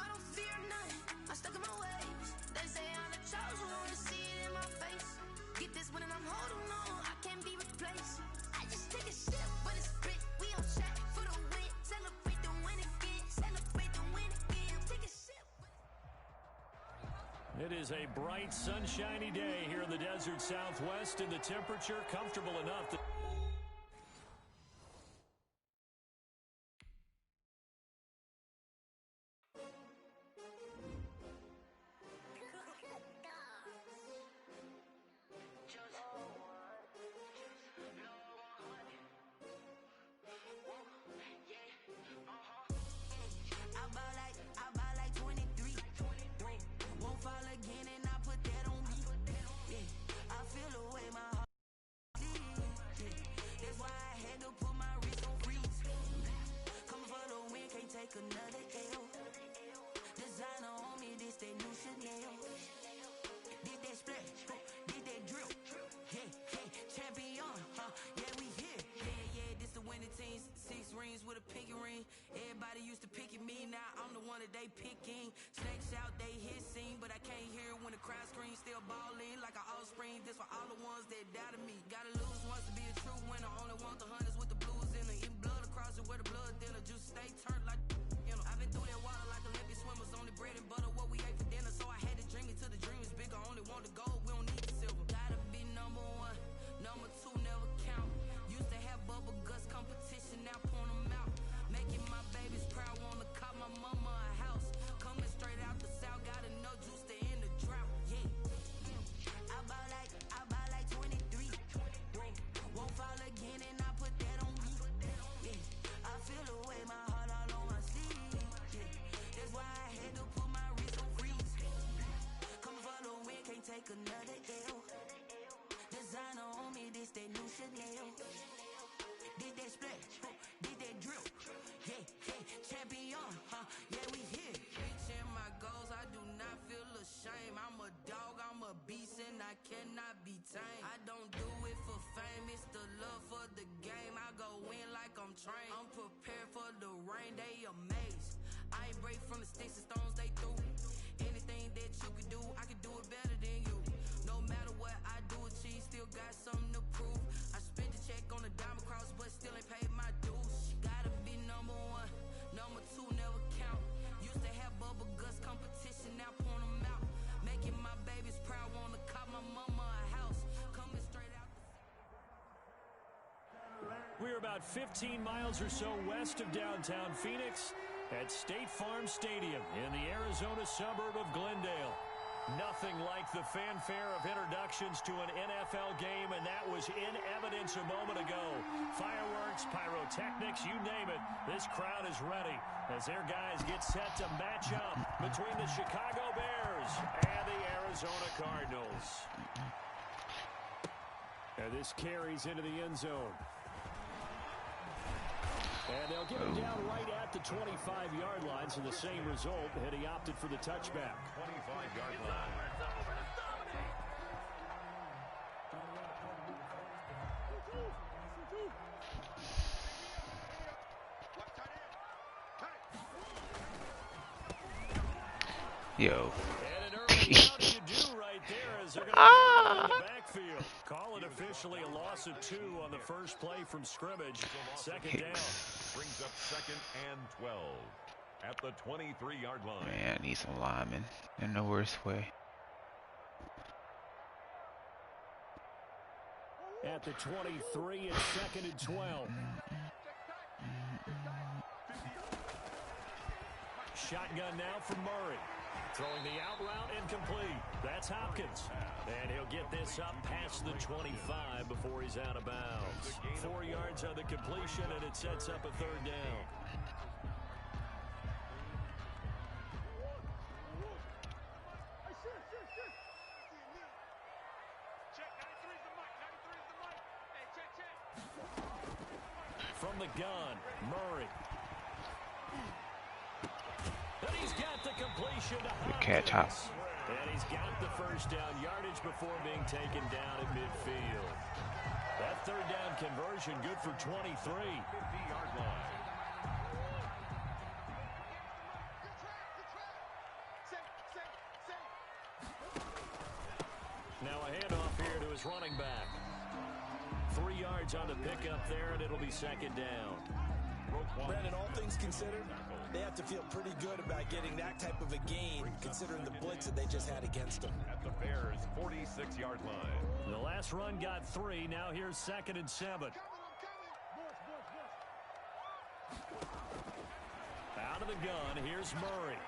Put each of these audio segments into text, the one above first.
No, I don't fear nothing. I'm stuck in my ways. They say I'm the chosen one, see it in my face. Get this one and I'm holding on, I can't be replaced. I just take a sip, but it's spit. We on track for the win. Celebrate the win again. Celebrate the win again. Take a sip. It is a bright, sunshiny day here in the desert Southwest, and the temperature comfortable enough that another L. Designer on me, this that new Chanel. Did that splash, did that drill. Yeah, champion, yeah, we here. Yeah, this the winning team. 6 rings with a pinky ring. Everybody used to pick at me, now I'm the one that they picking. Snakes out, they hissing, but I can't hear when the crowd screams. Still balling like an offspring. This for all the ones that doubted me. Gotta lose once to be a true winner. Only want the hunters with the blues in it. Eating blood across it where the blood dinner. Juice stay turned like. I've been through that water like Olympic swimmers. Only bread and butter, what we ate for dinner. So I had to dream it till the dream is bigger. Only want the gold, we don't need the silver. Gotta be number 1, number 2 never count. Used to have bubble guts competition, now point them out. Making my babies proud, wanna cop my mama a house. Coming straight out the south, got enough juice to end the drought. Yeah, I buy like 23. Won't fall again and I put that on me. Yeah, I feel the way my heart all on my sleeve. That's why I had to put my wrist on freeze. Coming for the win, can't take another L. Designer on me, this that new Chanel. Did that splash, did that drill. Yeah, champion, yeah, we here. Reaching my goals, I do not feel ashamed. I'm a dog, I'm a beast, and I cannot be tamed. I don't do it for fame, it's the love for the game. I go in like I'm trained. I'm prepared for the rain, they amazed. I ain't break from the sticks and stones they threw. Anything that you can do, I can do it better than you. No matter what I do, achieve, still got something to prove. I spent the check on the diamond cross, but still ain't paid my dues. Gotta be number 1, number 2 never count. Used to have bubble guts competition, now point them out. Making my babies proud, wanna cop my mama a house. Coming straight out the... we're about 15 miles or so west of downtown Phoenix at State Farm Stadium in the Arizona suburb of Glendale. Nothing like the fanfare of introductions to an NFL game, and that was in evidence a moment ago. Fireworks, pyrotechnics, you name it. This crowd is ready as their guys get set to match up between the Chicago Bears and the Arizona Cardinals. And this carries into the end zone. And they'll get him down right at the 25-yard line, so the same result, and he opted for the touchback. 25-yard line. Yo. And an early out you do right there as they're going to in the backfield. Call it officially a loss of 2 on the first play from scrimmage. Second down. Brings up 2nd and 12 at the 23-yard line. Man, I need some linemen in the worst way. At the 23, it's 2nd and 12. Shotgun now from Murray. Throwing the out route incomplete. That's Hopkins. And he'll get this up past the 25 before he's out of bounds. 4 yards on the completion, and it sets up a third down. From the gun, Murray. And he's got the completion to Hopkins. Good catch, Hop. And he's got the first down yardage before being taken down at midfield. That third down conversion good for 23. 50-yard line. Bears running back. 3 yards on the pickup there, and it'll be second down. Brandon, all things considered, they have to feel pretty good about getting that type of a gain, considering the blitz that they just had against them. At the Bears' 46-yard line. The last run got 3. Now here's 2nd and 7. Out of the gun, here's Murray.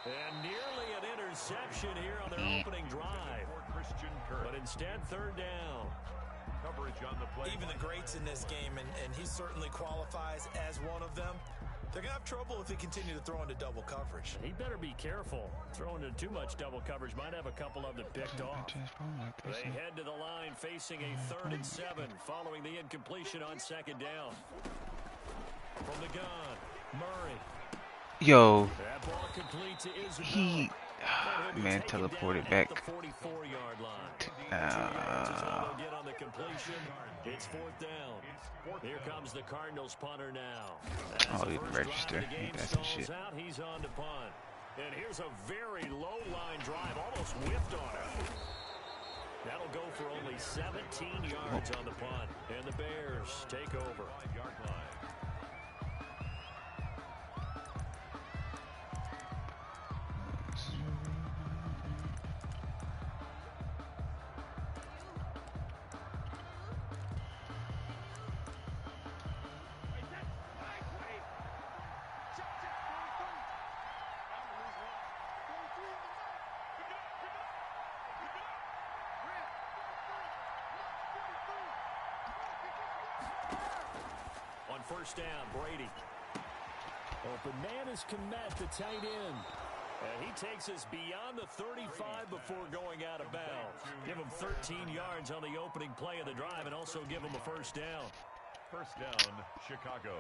And nearly an interception here on their opening drive. But instead, 3rd down. Coverage on the play. Even the greats in this game, and he certainly qualifies as one of them, they're going to have trouble if they continue to throw into double coverage. He better be careful. Throwing into too much double coverage might have a couple of them picked off. They head to the line facing a 3rd and 7 following the incompletion on 2nd down. From the gun, Murray. Yo, That ball complete to Isabella. he, man, teleported back. The 44-yard line. Get on the completion. It's 4th down. Here comes the Cardinals punter now. Oh, he didn't register. That's some shit. Out, he's on to punt. And here's a very low line drive, almost whiffed on it. That'll go for only 17 yards on the punt. And the Bears take over. 5-yard line. On 1st down, Brady. Open man is Komet, the tight end. And he takes us beyond the 35 before going out of bounds. Give him 13 yards on the opening play of the drive and also give him a 1st down. 1st down, Chicago.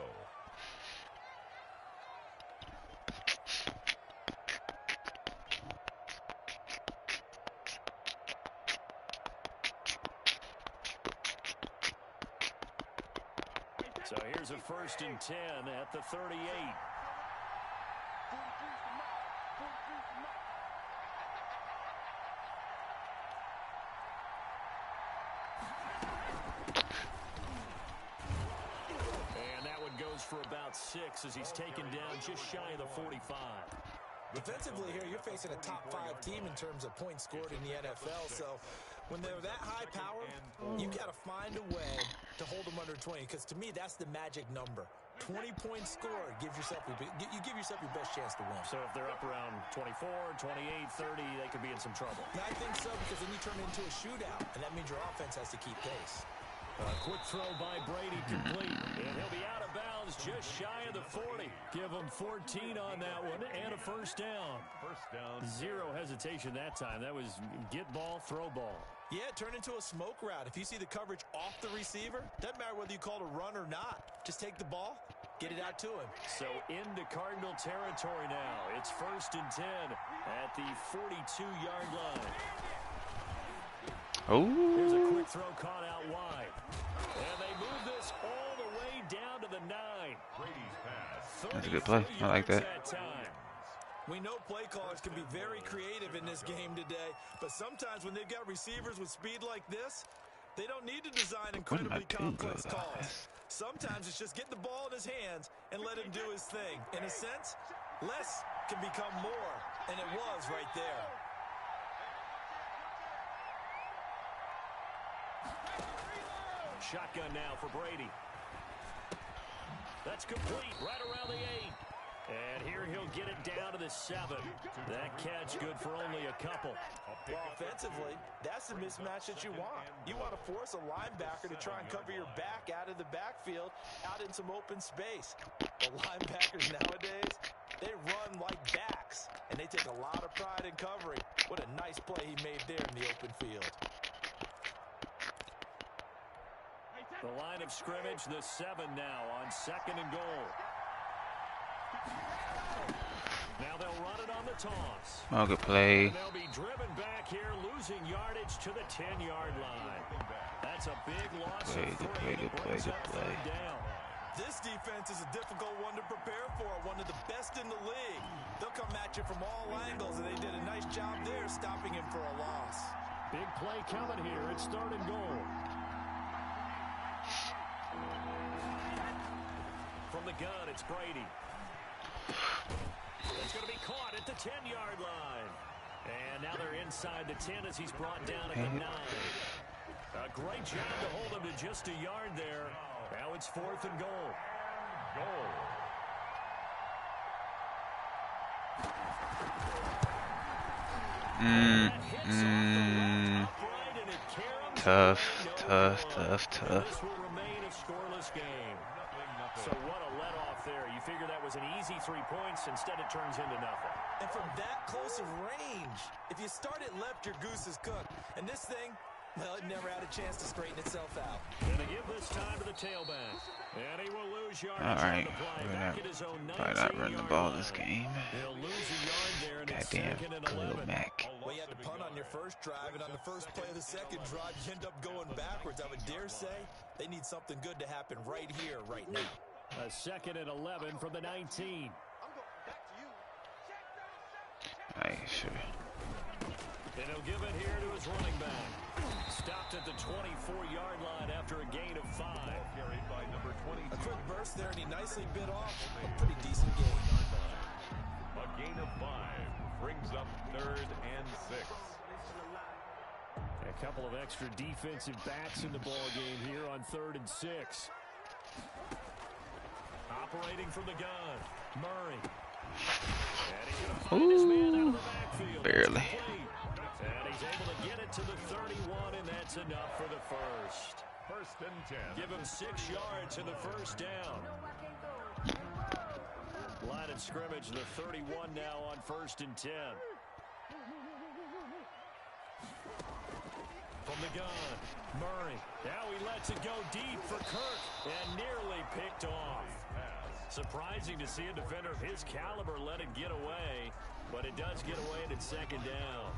So here's a 1st and 10 at the 38. And that one goes for about 6 as he's taken down just shy of the 45. Defensively here, you're facing a top 5 team in terms of points scored in the NFL, so when they're that high power, you got to find a way to hold them under 20, because to me, that's the magic number. 20 points scored, you give yourself your best chance to win. So if they're up around 24, 28, 30, they could be in some trouble. I think so, because then you turn it into a shootout, and that means your offense has to keep pace. A quick throw by Brady complete, and he'll be out of bounds just shy of the 40. Give him 14 on that one, and a 1st down. 1st down. Zero hesitation that time. That was get ball, throw ball. Yeah, turn into a smoke route. If you see the coverage off the receiver, doesn't matter whether you call it a run or not. Just take the ball, get it out to him. So into Cardinal territory now. It's 1st and 10 at the 42-yard line. Oh. Here's a quick throw caught out wide. And they move this all the way down to the 9. Brady's pass. That's a good play. I like that. We know play callers can be very creative in this game today, but sometimes when they've got receivers with speed like this, they don't need to design incredibly complex calls. Sometimes it's just get the ball in his hands and let him do his thing. In a sense, less can become more, and it was right there. Shotgun now for Brady. That's complete right around the 8. And here he'll get it down to the 7. That catch good for only a couple. Well, offensively, that's the mismatch that you want. You want to force a linebacker to try and cover your back out of the backfield, out in some open space. The linebackers nowadays, they run like backs, and they take a lot of pride in covering. What a nice play he made there in the open field. The line of scrimmage, the 7 now on 2nd and goal. Now they'll run it on the toss. Oh, good play. And they'll be driven back here, losing yardage to the 10-yard line. That's a big loss of 3. Good play. This defense is a difficult one to prepare for, one of the best in the league. They'll come at you from all angles, and they did a nice job there stopping him for a loss. Big play coming here. It's 3rd and goal. From the gun, it's Brady. It's going to be caught at the 10-yard line. And now they're inside the 10 as he's brought down at the 9. A great job to hold him to just a yard there. Now it's 4th and goal. Tough. This will remain a scoreless game. So what a let-off there. You figure that was an easy 3 points. Instead, it turns into nothing. And from that close of range, if you start it left, your goose is cooked. And this thing, well, it never had a chance to straighten itself out. Going to give this time to the tailback. And he will lose yardage. All right, probably not run the ball this game. He'll lose a yard there, and it's Goddamn, 2nd and Khalil 11. Mack. Well, you had to punt on your first drive, and on the first play of the second drive, you end up going backwards. I would dare say they need something good to happen right here, right now. A 2nd and 11 from the 19. Alright, sure. And he'll give it here to his running back. Stopped at the 24-yard line after a gain of 5. Carried by number 22. A quick burst there, and he nicely bit off a pretty decent gain. A gain of 5 brings up 3rd and 6. A couple of extra defensive backs in the ball game here on 3rd and 6. Operating from the gun, Murray. And he's going to find his man out of the backfield. Barely. And he's able to get it to the 31, and that's enough for the first. 1st and 10. Give him 6 yards in the first down. Line of scrimmage, the 31 now on 1st and 10. From the gun, Murray. Now he lets it go deep for Kirk and nearly picked off. Surprising to see a defender of his caliber let it get away, but it does get away and it's 2nd down.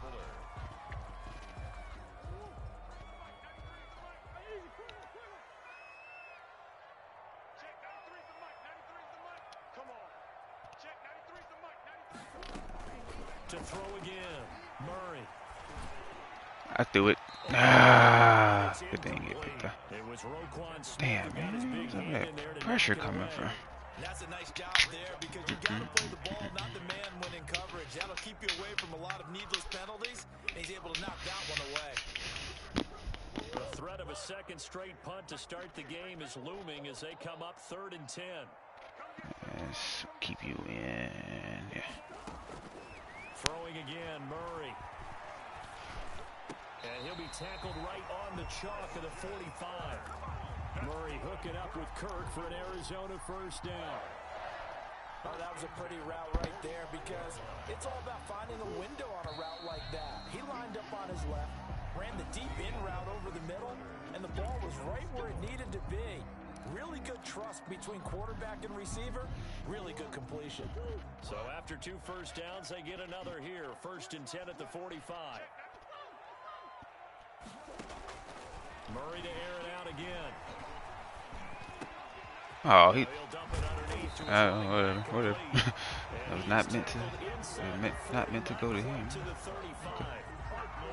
To throw again, Murray. I threw it. Ah, good thing it picked up. It was Roquan Smith. Damn, man, where's all that pressure coming from? That's a nice job there because you got to play the ball, not the man when in coverage. That'll keep you away from a lot of needless penalties, and he's able to knock that one away. The threat of a 2nd straight punt to start the game is looming as they come up 3rd and 10. Let's keep you in. Yeah. Throwing again, Murray. And he'll be tackled right on the chalk of the 45. Murray hooking up with Kirk for an Arizona first down. Oh, that was a pretty route right there because it's all about finding a window on a route like that. He lined up on his left, ran the deep in route over the middle, and the ball was right where it needed to be. Really good trust between quarterback and receiver. Really good completion. So after 2 first downs, they get another here. 1st and 10 at the 45. Murray to air it out again. Oh, he. Whatever. That was not meant to. Not meant to go to him.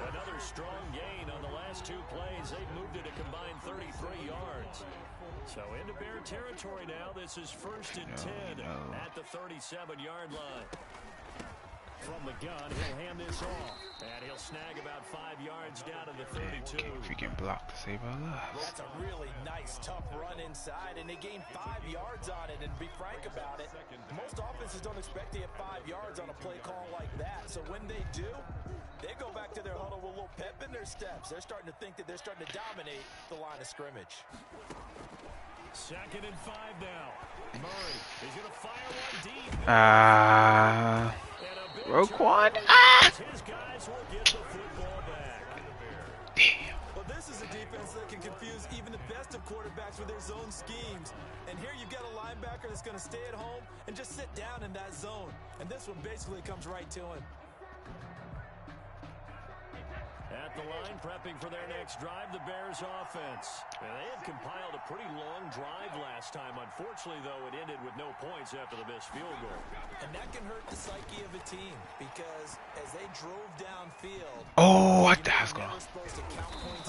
Another strong gain on the last 2 plays. They've moved it a combined 33 yards. So into Bear territory now. This is 1st and 10 at the 37-yard line. From the gun, he'll hand this off. And he'll snag about 5 yards down to the 32. Freaking block to save our lives. That's a really nice, tough run inside, and they gained 5 yards on it. And to be frank about it, most offenses don't expect to get 5 yards on a play call like that. So when they do, they go back to their huddle with a little pep in their steps. They're starting to think that they're starting to dominate the line of scrimmage. 2nd and 5 now. Murray is going to fire one deep. Roquan. His guys will get the football back. Damn. Well, this is a defense that can confuse even the best of quarterbacks with their zone schemes. And here you've got a linebacker that's going to stay at home and just sit down in that zone. And this one basically comes right to him. At at the line, prepping for their next drive, the Bears offense. And they had compiled a pretty long drive last time. Unfortunately, though, it ended with no points after the missed field goal. And that can hurt the psyche of a team because as they drove downfield, Oh, I thought I was going.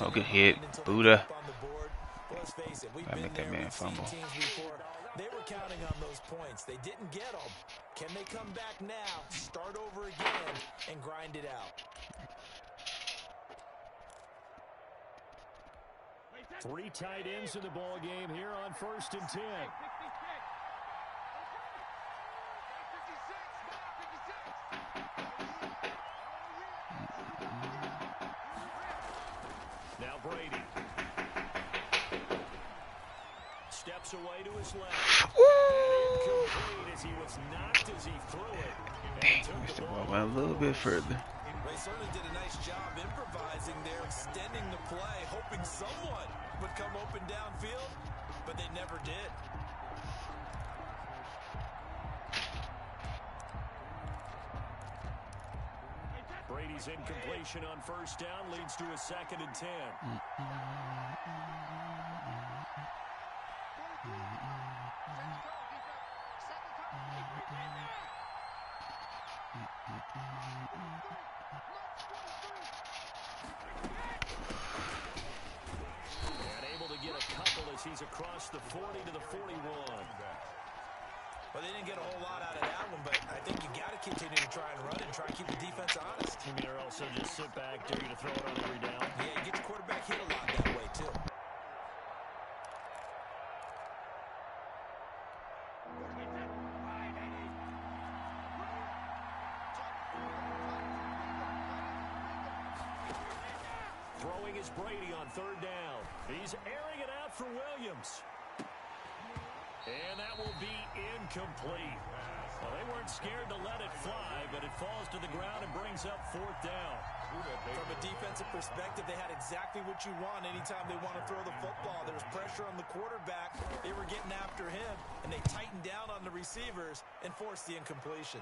Oh, good hit. Buddha. Well, let's face it, we've Gotta been make that there, man we've seen fumble. teams before. They were counting on those points. They didn't get them. Can they come back now, start over again, and grind it out? 3 tight ends in the ball game here on 1st and 10. Now Brady. Steps away to his left. Incomplete as he was knocked as he threw it. Dang, missed the ball a little bit further. They certainly did a nice job improvising there, extending the play, hoping someone would come open downfield, but they never did. Brady's incompletion on 1st down leads to a 2nd and 10. And able to get a couple as he's across the 40 to the 41. Well, they didn't get a whole lot out of that one, but I think you got to continue to try and run it and try and keep the defense honest. I mean, or also just sit back, dare you to throw it on every down. Yeah, you get the quarterback hit a lot that way, too. Throwing is Brady on 3rd down. He's airing it out for Williams. And that will be incomplete. Well, they weren't scared to let it fly, but it falls to the ground and brings up 4th down. From a defensive perspective, they had exactly what you want anytime they want to throw the football. There was pressure on the quarterback. They were getting after him, and they tightened down on the receivers and forced the incompletion.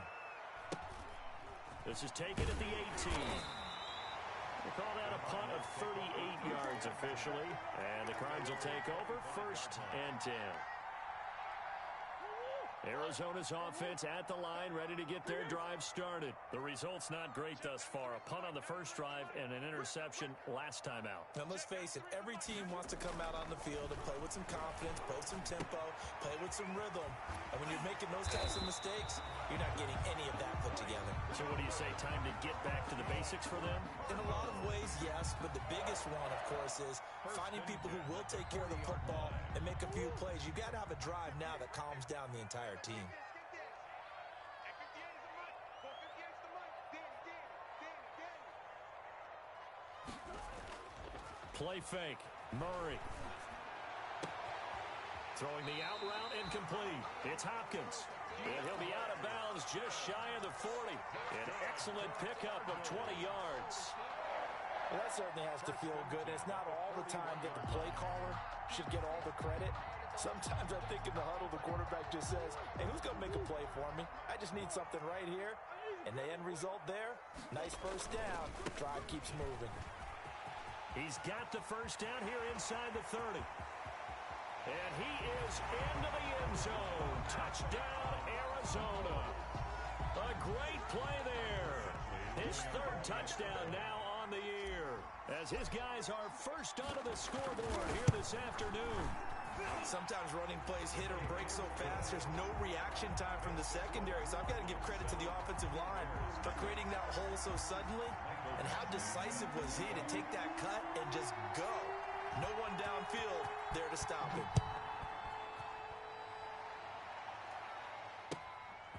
This is taken at the 18. They call that a punt of 38 yards officially. And the Cards will take over 1st and 10. Arizona's offense at the line, ready to get their drive started. The result's not great thus far. A punt on the first drive and an interception last time out. And let's face it, every team wants to come out on the field and play with some confidence, play with some tempo, play with some rhythm. And when you're making those types of mistakes, you're not getting any of that put together. So what do you say, time to get back to the basics for them? In a lot of ways, yes, but the biggest one, of course, is finding people who will take care of the football and make a few plays. You've got to have a drive now that calms down the entire team. Play fake. Murray. Throwing the out route incomplete. It's Hopkins. And he'll be out of bounds just shy of the 40. An excellent pickup of 20 yards. Well, that certainly has to feel good. It's not all the time that the play caller should get all the credit. Sometimes I think in the huddle, the quarterback just says, hey, who's going to make a play for me? I just need something right here. And the end result there, nice first down. Drive keeps moving. He's got the first down here inside the 30. And he is into the end zone. Touchdown, Arizona. A great play there. His 3rd touchdown now on the year, as his guys are first onto the scoreboard here this afternoon. Sometimes running plays hit or break so fast, there's no reaction time from the secondary. So I've got to give credit to the offensive line for creating that hole so suddenly. And how decisive was he to take that cut and just go? No one downfield there to stop him.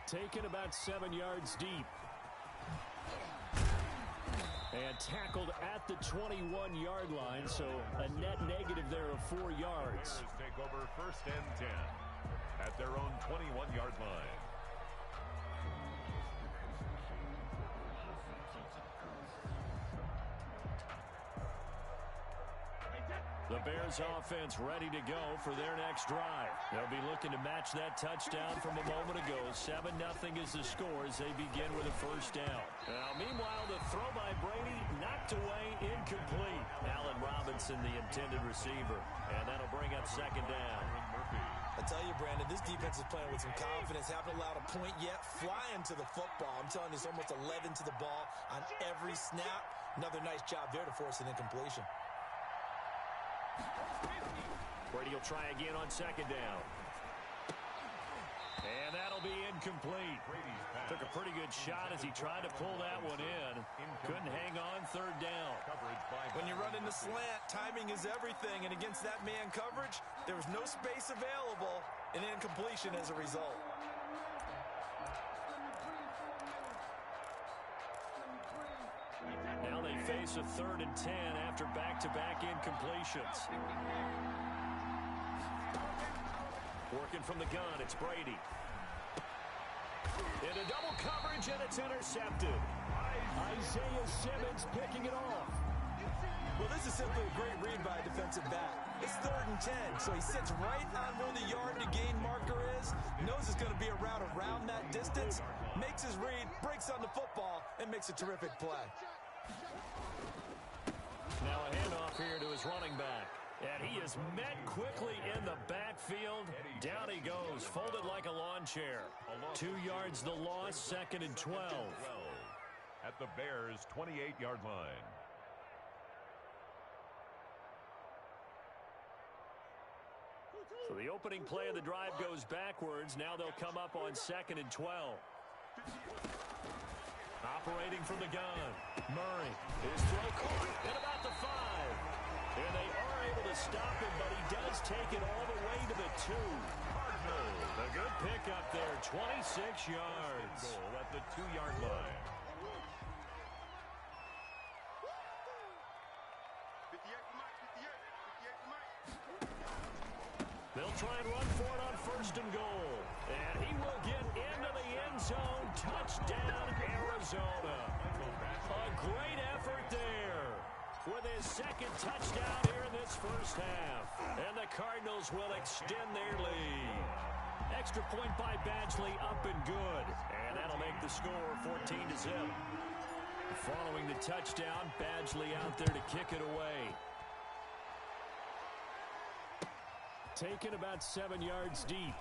Taken about 7 yards deep. And tackled at the 21-yard line, so a net negative there of 4 yards. Take over 1st and 10 at their own 21-yard line. The Bears offense ready to go for their next drive. They'll be looking to match that touchdown from a moment ago. 7-0 is the score as they begin with a first down. Now, meanwhile, the throw by Brady knocked away, incomplete. Allen Robinson, the intended receiver. And that'll bring up second down. I tell you, Brandon, this defense is playing with some confidence. Haven't allowed a point yet. Flying to the football. I'm telling you, it's almost 11 to the ball on every snap. Another nice job there to force an incompletion. Brady will try again on second down. And that'll be incomplete. Took a pretty good shot as he tried to pull that one in. Couldn't hang on third down. When you run in the slant, timing is everything. And against that man coverage, there was no space available. An incompletion as a result. Now they face a 3rd and 10 after back-to-back incompletions. Working from the gun, it's Brady. Into double coverage, and it's intercepted. Isaiah Simmons picking it off. Well, this is simply a great read by a defensive back. It's 3rd and 10, so he sits right on where the yard to gain marker is, knows it's going to be a route around that distance, makes his read, breaks on the football, and makes a terrific play. Now a handoff here to his running back. And he is met quickly in the backfield. Down he goes, folded like a lawn chair. 2 yards the loss, 2nd and 12. At the Bears' 28-yard line. So the opening play of the drive goes backwards. Now they'll come up on 2nd and 12. Operating from the gun. Murray. His throw caught at about the 5. And they are able to stop him, but he does take it all the way to the 2. A good pickup there, 26 yards. Goal at the 2-yard line. They'll try and run for it on 1st and goal. And he will get into the end zone. Touchdown, Arizona. A great effort there with his 2nd touchdown here in this first half. And the Cardinals will extend their lead. Extra point by Badgley, up and good. And that'll make the score 14-0. Following the touchdown, Badgley out there to kick it away. Taken about 7 yards deep.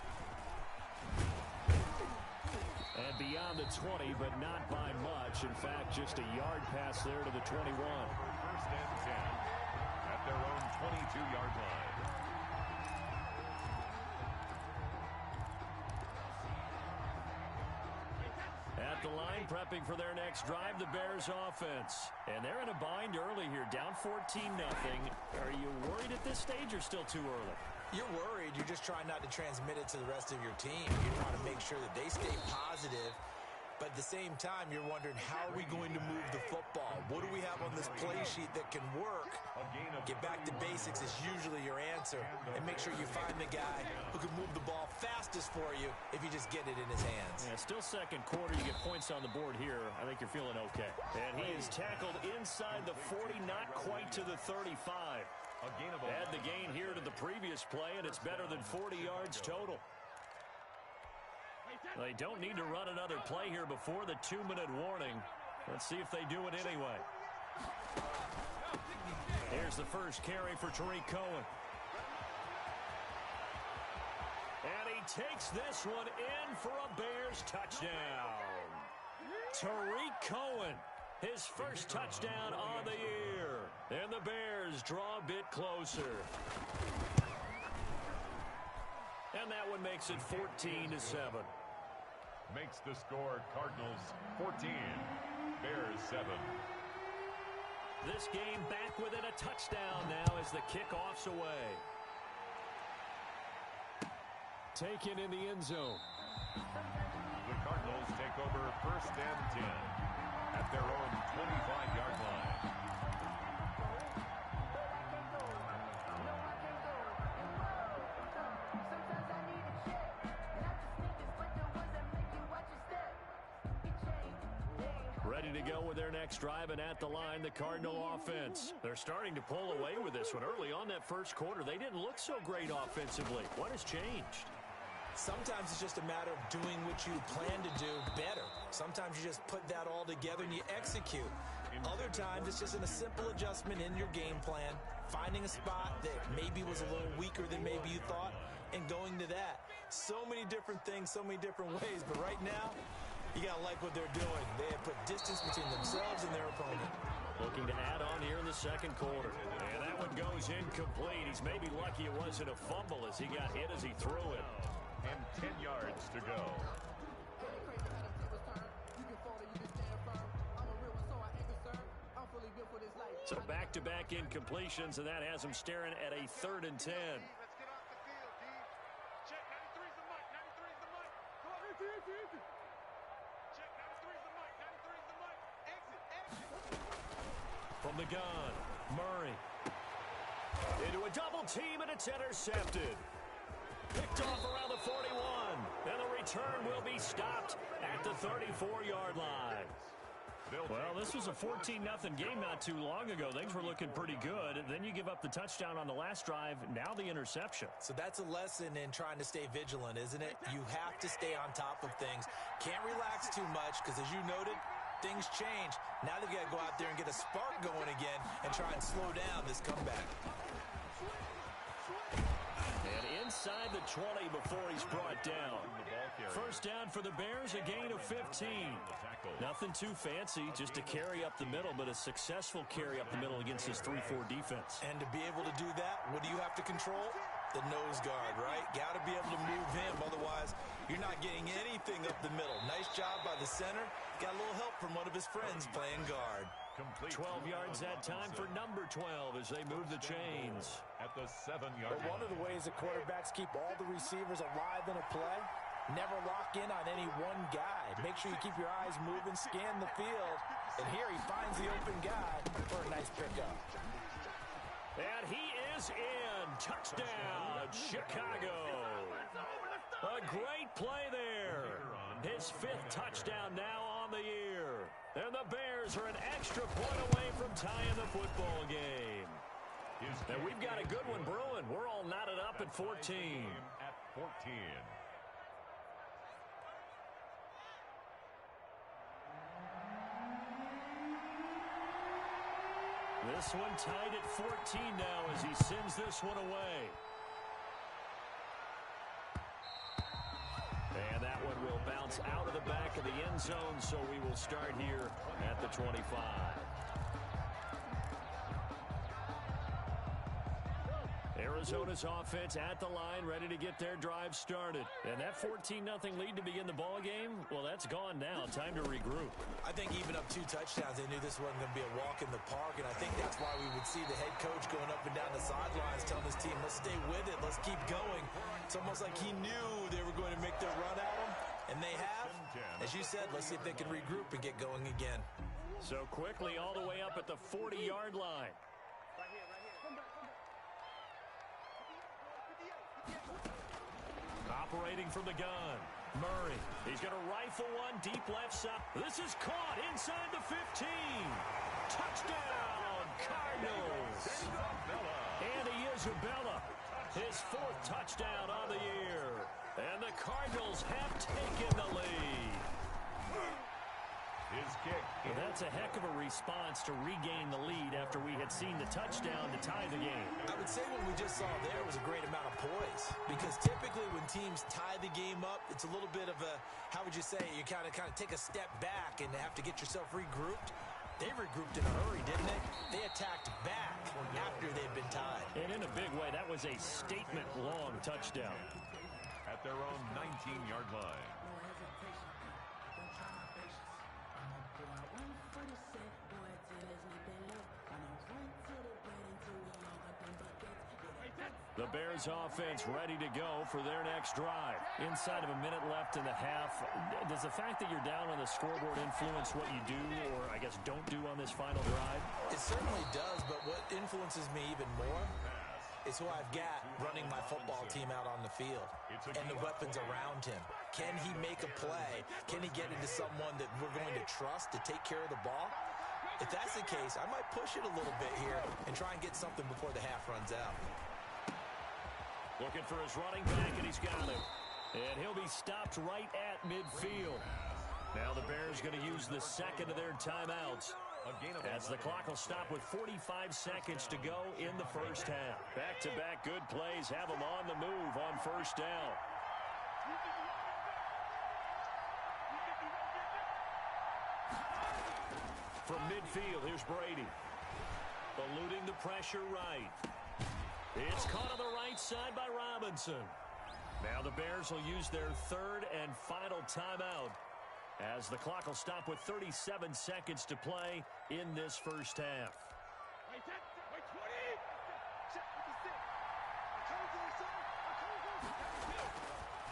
And beyond the 20, but not by much. In fact, just a yard pass there to the 21. 1st and 10 at their own 22-yard line. At the line, prepping for their next drive, the Bears offense. And they're in a bind early here, down 14-0. Are you worried at this stage or still too early? You're worried. You're just trying not to transmit it to the rest of your team. You're trying to make sure that they stay positive. But at the same time, you're wondering, how are we going to move the football? What do we have on this play sheet that can work? Get back to basics is usually your answer. And make sure you find the guy who can move the ball fastest for you if you just get it in his hands. Yeah, still 2nd quarter. You get points on the board here. I think you're feeling okay. And he is tackled inside the 40, not quite to the 35. Add the gain here to the previous play, and it's better than 40 yards total. They don't need to run another play here before the 2-minute warning. Let's see if they do it anyway. Here's the first carry for Tariq Cohen. And he takes this one in for a Bears touchdown. Tariq Cohen, his first touchdown on the year. And the Bears draw a bit closer. And that one makes it 14-7. Makes the score Cardinals 14, Bears 7. This game back within a touchdown now as the kickoff's away. Taken in the end zone. The Cardinals take over 1st and 10 at their own 25-yard line. Ready to go with their next drive, and at the line, the Cardinal offense. They're starting to pull away with this one. Early on that first quarter, they didn't look so great offensively. What has changed? Sometimes it's just a matter of doing what you plan to do better. Sometimes you just put that all together and you execute. Other times it's just a simple adjustment in your game plan, finding a spot that maybe was a little weaker than maybe you thought, and going to that. So many different things, so many different ways, but right now, you got to like what they're doing. They have put distance between themselves and their opponent. Looking to add on here in the second quarter. And that one goes incomplete. He's maybe lucky it wasn't a fumble as he got hit as he threw it. And 10 yards to go. So back-to-back incompletions, and that has him staring at a 3rd and 10. From the gun, Murray. Into a double team, and it's intercepted. Picked off around the 41. And the return will be stopped at the 34-yard line. Well, this was a 14-0 game not too long ago. Things were looking pretty good. Then you give up the touchdown on the last drive. Now the interception. So that's a lesson in trying to stay vigilant, isn't it? You have to stay on top of things. Can't relax too much because, as you noted, things change. Now they've got to go out there and get a spark going again and try and slow down this comeback. And inside the 20 before he's brought down. First down for the Bears, a gain of 15. Nothing too fancy, just a carry up the middle, but a successful carry up the middle against his 3-4 defense. And to be able to do that, what do you have to control? The nose guard, right? Got to be able to move him, otherwise you're not getting anything up the middle. Nice job by the center. Got a little help from one of his friends playing guard. 12 yards that time for number 12 as they move the chains. At the 7-yard line. One of the ways that quarterbacks keep all the receivers alive in a play, never lock in on any one guy. Make sure you keep your eyes moving, scan the field, and here he finds the open guy for a nice pickup. And he is in. Touchdown, Chicago. A great play there. His 5th touchdown now on the year. And the Bears are an extra point away from tying the football game. And we've got a good one brewing. We're all knotted up at 14. At 14. This one tied at 14 now as he sends this one away. And that one will bounce out of the back of the end zone, so we will start here at the 25. Arizona's offense at the line, ready to get their drive started. And that 14-0 lead to begin the ball game, well, that's gone now. Time to regroup. I think even up 2 touchdowns, they knew this wasn't going to be a walk in the park, and I think that's why we would see the head coach going up and down the sidelines telling his team, let's stay with it, let's keep going. It's almost like he knew they were going to make their run at him, and they have. As you said, let's see if they can regroup and get going again. So quickly all the way up at the 40-yard line. Operating from the gun, Murray. He's going to rifle one deep left side. This is caught inside the 15. Touchdown, Cardinals. Andy Isabella, his 4th touchdown of the year. And the Cardinals have taken the lead. His kick. Well, that's a heck of a response to regain the lead after we had seen the touchdown to tie the game. I would say what we just saw there was a great amount of poise, because typically when teams tie the game up, it's a little bit of a, how would you say, you kind of take a step back and have to get yourself regrouped. They regrouped in a hurry, didn't they? They attacked back after they'd been tied. And in a big way, that was a statement-long touchdown. At their own 19-yard line. The Bears offense ready to go for their next drive. Inside of a minute left in the half, does the fact that you're down on the scoreboard influence what you do, or I guess don't do on this final drive? It certainly does, but what influences me even more is who I've got running my football team out on the field and the weapons around him. Can he make a play? Can he get into someone that we're going to trust to take care of the ball? If that's the case, I might push it a little bit here and try and get something before the half runs out. Looking for his running back, and he's got it. And he'll be stopped right at midfield. Now the Bears going to use the second of their timeouts, as the clock will stop with 45 seconds to go in the first half. Back-to-back good plays have them on the move on first down. From midfield, here's Brady. Eluding the pressure right. It's caught on the right side by Robinson. Now the Bears will use their third and final timeout, as the clock will stop with 37 seconds to play in this first half.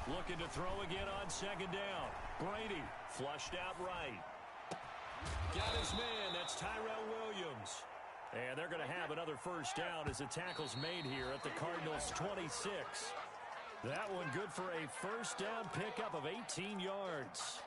Looking to throw again on second down. Brady flushed out right. Got his man. That's Tyrell Williams. And they're going to have another first down as the tackle's made here at the Cardinals' 26. That one good for a first down pickup of 18 yards.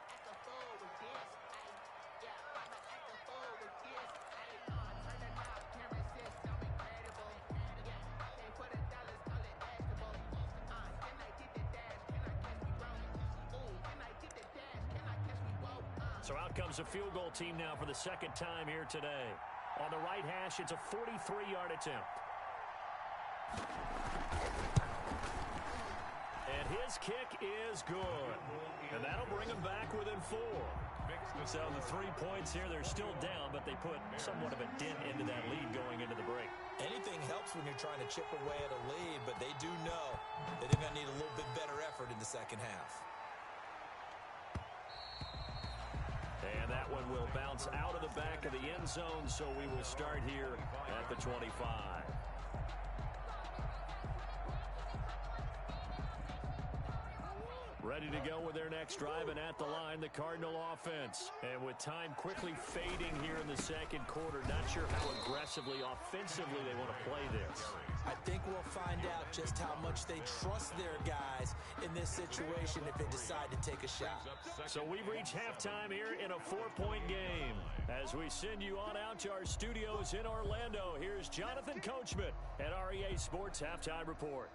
So out comes a field goal team now for the second time here today. On the right hash, it's a 43-yard attempt. And his kick is good. And that'll bring him back within 4. So the 3 points here, they're still down, but they put somewhat of a dent into that lead going into the break. Anything helps when you're trying to chip away at a lead, but they do know that they're going to need a little bit better effort in the second half. And that one will bounce out of the back of the end zone, so we will start here at the 25. Ready to go with their next drive, and at the line, the Cardinal offense. And with time quickly fading here in the second quarter, not sure how aggressively, offensively they want to play this. I think we'll find out just how much they trust their guys in this situation if they decide to take a shot. So we've reached halftime here in a 4-point game. As we send you on out to our studios in Orlando, here's Jonathan Coachman at REA Sports Halftime Report.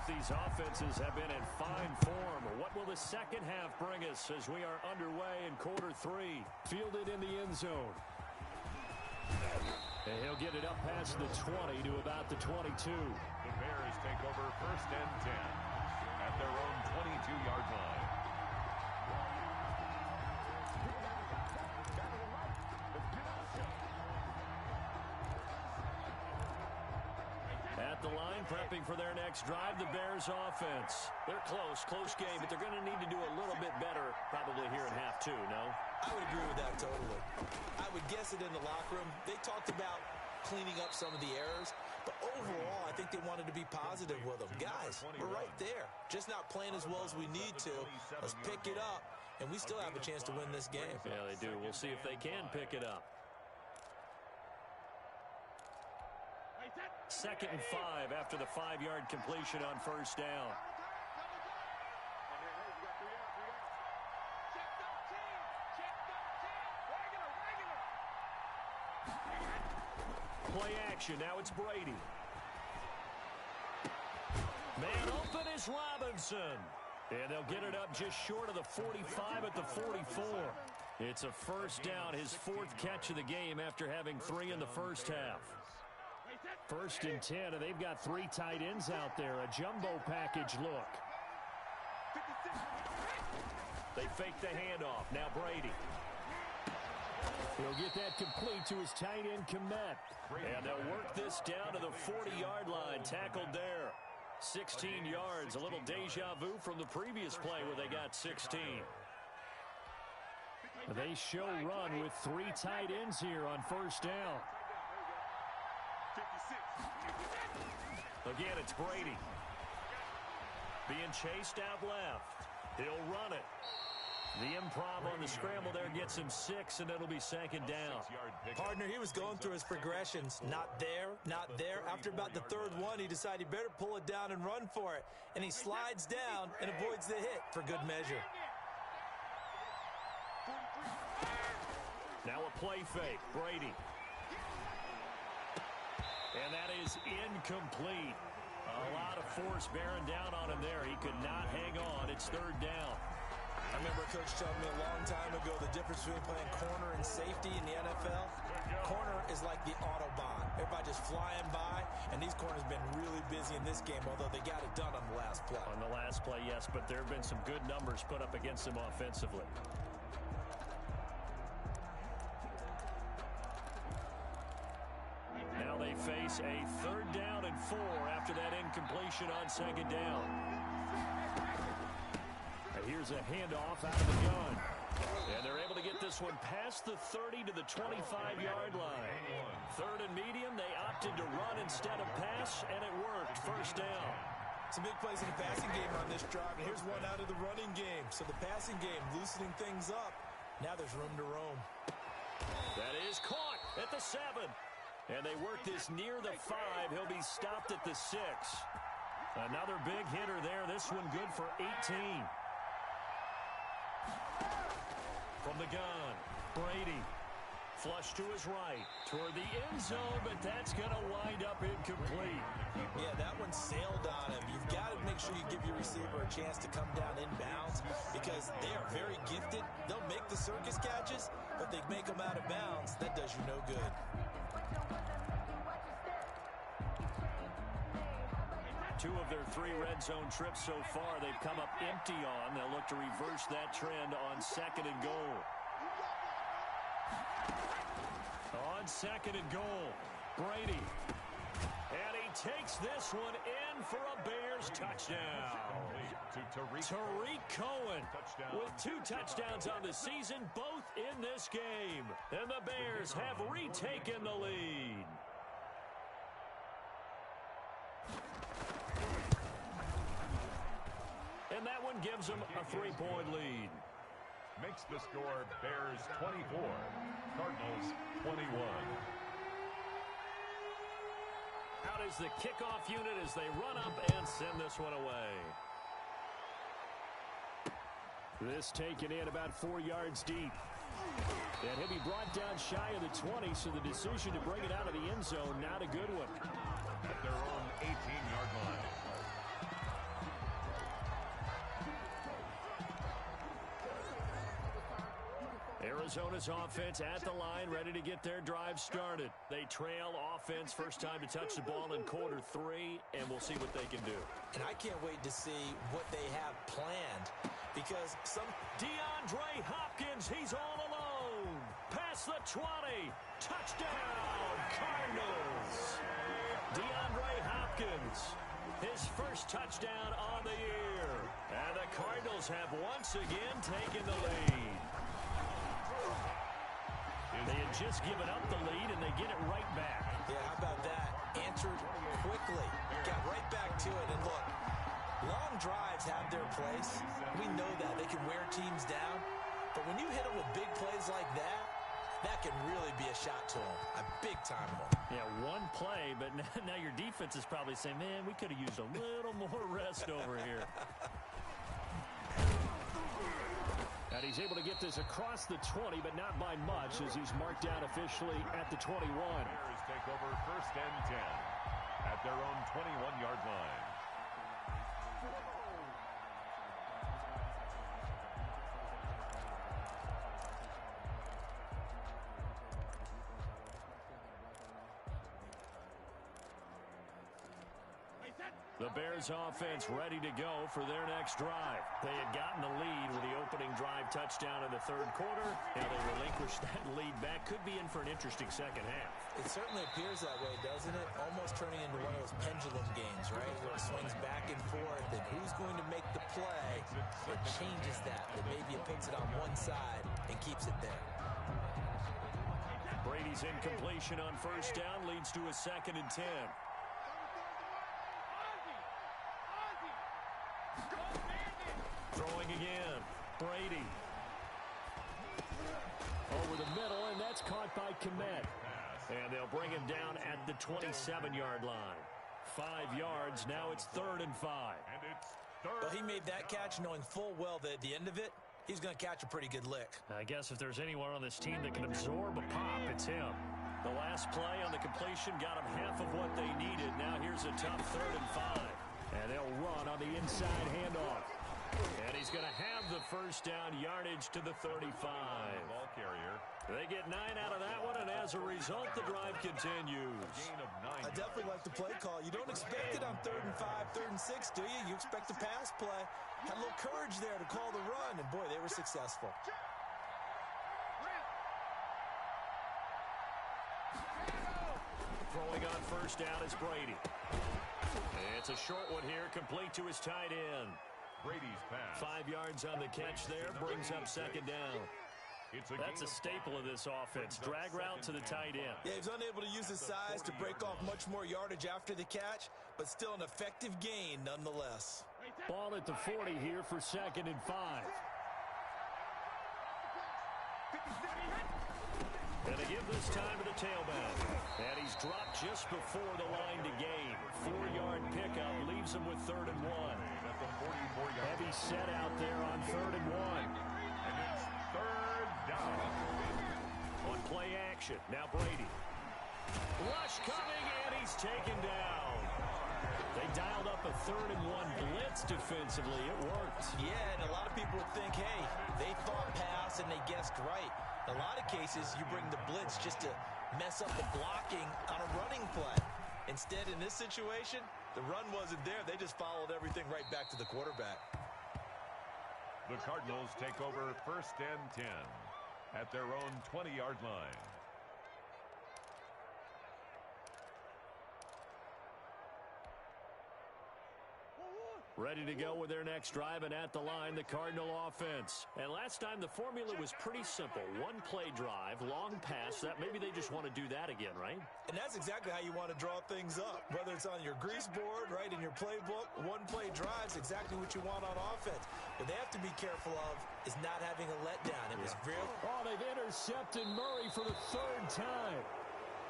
These offenses have been in fine form. What will the second half bring us as we are underway in quarter 3? Fielded in the end zone. And he'll get it up past the 20 to about the 22. The Bears take over first and 10 at their own 22-yard line. At the line, prepping for their next drive, the Bears offense. They're close game, but they're going to need to do a little bit better probably here in half 2, no? I would agree with that totally. I would guess it in the locker room. They talked about cleaning up some of the errors, but overall, I think they wanted to be positive with them. Guys, we're right there. Just not playing as well as we need to. Let's pick it up, and we still have a chance to win this game. Yeah, they do. We'll see if they can pick it up. 2nd and 5 after the 5-yard completion on first down. Play action. Now it's Brady. Man open is Robinson. And they'll get it up just short of the 45 at the 44. It's a first down, his 4th catch of the game after having 3 in the first half. 1st and 10, and they've got 3 tight ends out there. A jumbo package look. They fake the handoff. Now Brady. He'll get that complete to his tight end, Komet. And they'll work this down to the 40-yard line. Tackled there. 16 yards. A little deja vu from the previous play where they got 16. They show run with 3 tight ends here on first down. Again, it's Brady. Being chased out left. He'll run it. The improv on the scramble there gets him 6, and it'll be second down. Partner, he was going through his progressions. Not there, not there. After about the third one, he decided he better pull it down and run for it. And he slides down and avoids the hit for good measure. Now a play fake. Brady. And that is incomplete. A lot of force bearing down on him there. He could not hang on. It's third down. I remember a coach telling me a long time ago the difference between playing corner and safety in the NFL. Corner is like the Autobahn. Everybody just flying by, and these corners have been really busy in this game, although they got it done on the last play. On the last play, yes, but there have been some good numbers put up against them offensively. Now they face a 3rd down and 4 after that incompletion on second down. And here's a handoff out of the gun. And they're able to get this one past the 30 to the 25-yard line. 3rd and medium, they opted to run instead of pass, and it worked. First down. Some big plays in the passing game on this drive, and here's one out of the running game. So the passing game loosening things up. Now there's room to roam. That is caught at the 7. And they work this near the 5. He'll be stopped at the 6. Another big hitter there. This one good for 18. From the gun, Brady. Flush to his right. Toward the end zone, but that's going to wind up incomplete. Yeah, that one sailed on him. You've got to make sure you give your receiver a chance to come down inbounds because they are very gifted. They'll make the circus catches, but they make them out of bounds. That does you no good. Two of their 3 red zone trips so far, they've come up empty on. They'll look to reverse that trend on 2nd and goal. On 2nd and goal, Brady. And he takes this one in for a Bears touchdown. Tariq Cohen with 2 touchdowns on the season, both in this game. And the Bears have retaken the lead. And that one gives them a 3-point lead. Makes the score Bears 24, Cardinals 21. Out is the kickoff unit as they run up and send this one away. This taken in about 4 yards deep. And he'll be brought down shy of the 20, so the decision to bring it out of the end zone, not a good one. At their own 18-yard line. Arizona's offense at the line, ready to get their drive started. They trail offense, first time to touch the ball in quarter 3, and we'll see what they can do. And I can't wait to see what they have planned because DeAndre Hopkins, he's all alone. Past the 20. Touchdown, Cardinals. DeAndre Hopkins, his first touchdown on the year. And the Cardinals have once again taken the lead. They had just given up the lead, and they get it right back. Yeah, how about that? Answered quickly. Got right back to it. And look, long drives have their place. We know that. They can wear teams down. But when you hit them with big plays like that, that can really be a shot to them. A big-time one. Yeah, one play, but now your defense is probably saying, man, we could have used a little more rest over here. And he's able to get this across the 20, but not by much, as he's marked down officially at the 21. Bears take over 1st and 10 at their own 21-yard line. The Bears offense ready to go for their next drive. They had gotten the lead with the opening drive touchdown in the 3rd quarter. Now they relinquish that lead back. Could be in for an interesting second half. It certainly appears that way, doesn't it? Almost turning into one of those pendulum games, right? Where it swings back and forth, and who's going to make the play that changes that? That maybe it puts it on one side and keeps it there. Brady's incompletion on first down leads to a 2nd and 10. Throwing again. Brady. Over the middle, and that's caught by Kmet. And they'll bring him down at the 27-yard line. 5 yards, now it's 3rd and 5. Well, he made that catch knowing full well that at the end of it, he's going to catch a pretty good lick. I guess if there's anyone on this team that can absorb a pop, it's him. The last play on the completion got them half of what they needed. Now here's a tough 3rd and 5. And they'll run on the inside handoff. And he's going to have the first down yardage to the 35. Ball carrier. They get 9 out of that one, and as a result, the drive continues. I definitely like the play call. You don't expect it on 3rd and 5, 3rd and 6, do you? You expect a pass play. Had a little courage there to call the run, and boy, they were successful. Throwing on first down is Brady. It's a short one here, complete to his tight end. Brady's pass. 5 yards on the catch there, brings up 2nd down. That's a staple of this offense. Drag route to the tight end. Yeah, he was unable to use his size to break off much more yardage after the catch, but still an effective gain nonetheless. Ball at the 40 here for 2nd and 5. And they give this time to the tailback. And he's dropped just before the line to gain. 4-yard pickup leaves him with 3rd and 1. Heavy set out there on 3rd and 1. And it's 3rd down. On play action, now Brady. Rush coming, and he's taken down. They dialed up a 3rd and 1 blitz defensively. It worked. Yeah, and a lot of people would think, hey, they thought pass and they guessed right. In a lot of cases, you bring the blitz just to mess up the blocking on a running play. Instead, in this situation, the run wasn't there. They just followed everything right back to the quarterback. The Cardinals take over 1st and 10 at their own 20-yard line. Ready to go with their next drive, and at the line, the Cardinal offense. And last time, the formula was pretty simple. 1-play drive, long pass. That maybe they just want to do that again, right? And that's exactly how you want to draw things up. Whether it's on your grease board, right, in your playbook, 1-play drive's exactly what you want on offense. What they have to be careful of is not having a letdown. It was very... Oh, they've intercepted Murray for the 3rd time.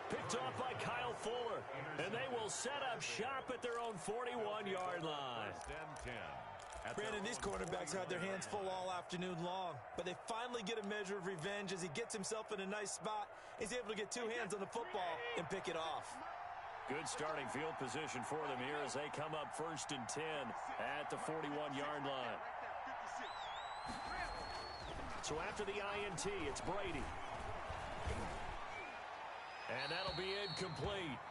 Picked off by Kyle Fuller, and they will set up shop at their own 41-yard line. Brandon, these cornerbacks had their hands full all afternoon long, but they finally get a measure of revenge as he gets himself in a nice spot. He's able to get 2 hands on the football and pick it off. Good starting field position for them here as they come up 1st and 10 at the 41-yard line. So after the INT, it's Brady. And that'll be incomplete.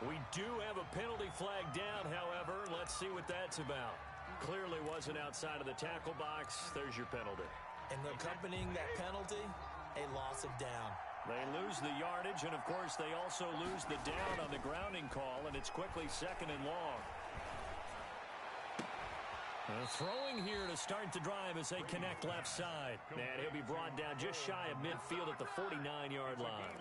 We do have a penalty flag down, however. Let's see what that's about. Clearly wasn't outside of the tackle box. There's your penalty. And accompanying that penalty, a loss of down. They lose the yardage, and of course they also lose the down on the grounding call, and it's quickly 2nd and long. Throwing here to start the drive as they connect left side. And he'll be brought down just shy of midfield at the 49-yard line.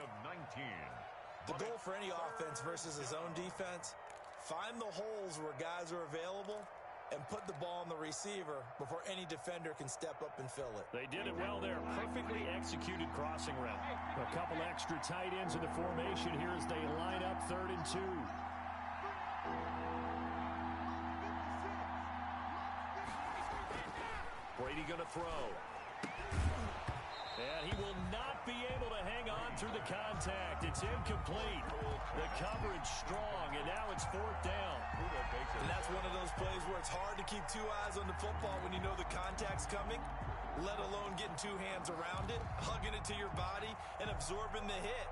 The goal for any offense versus his own defense, find the holes where guys are available and put the ball on the receiver before any defender can step up and fill it. They did it well there. Perfectly executed crossing route. A couple extra tight ends in the formation here as they line up 3rd and 2. Brady going to throw. And he will not be able to hang on through the contact. It's incomplete. The coverage strong, and now it's 4th down. And that's one of those plays where it's hard to keep 2 eyes on the football when you know the contact's coming, let alone getting 2 hands around it, hugging it to your body, and absorbing the hit,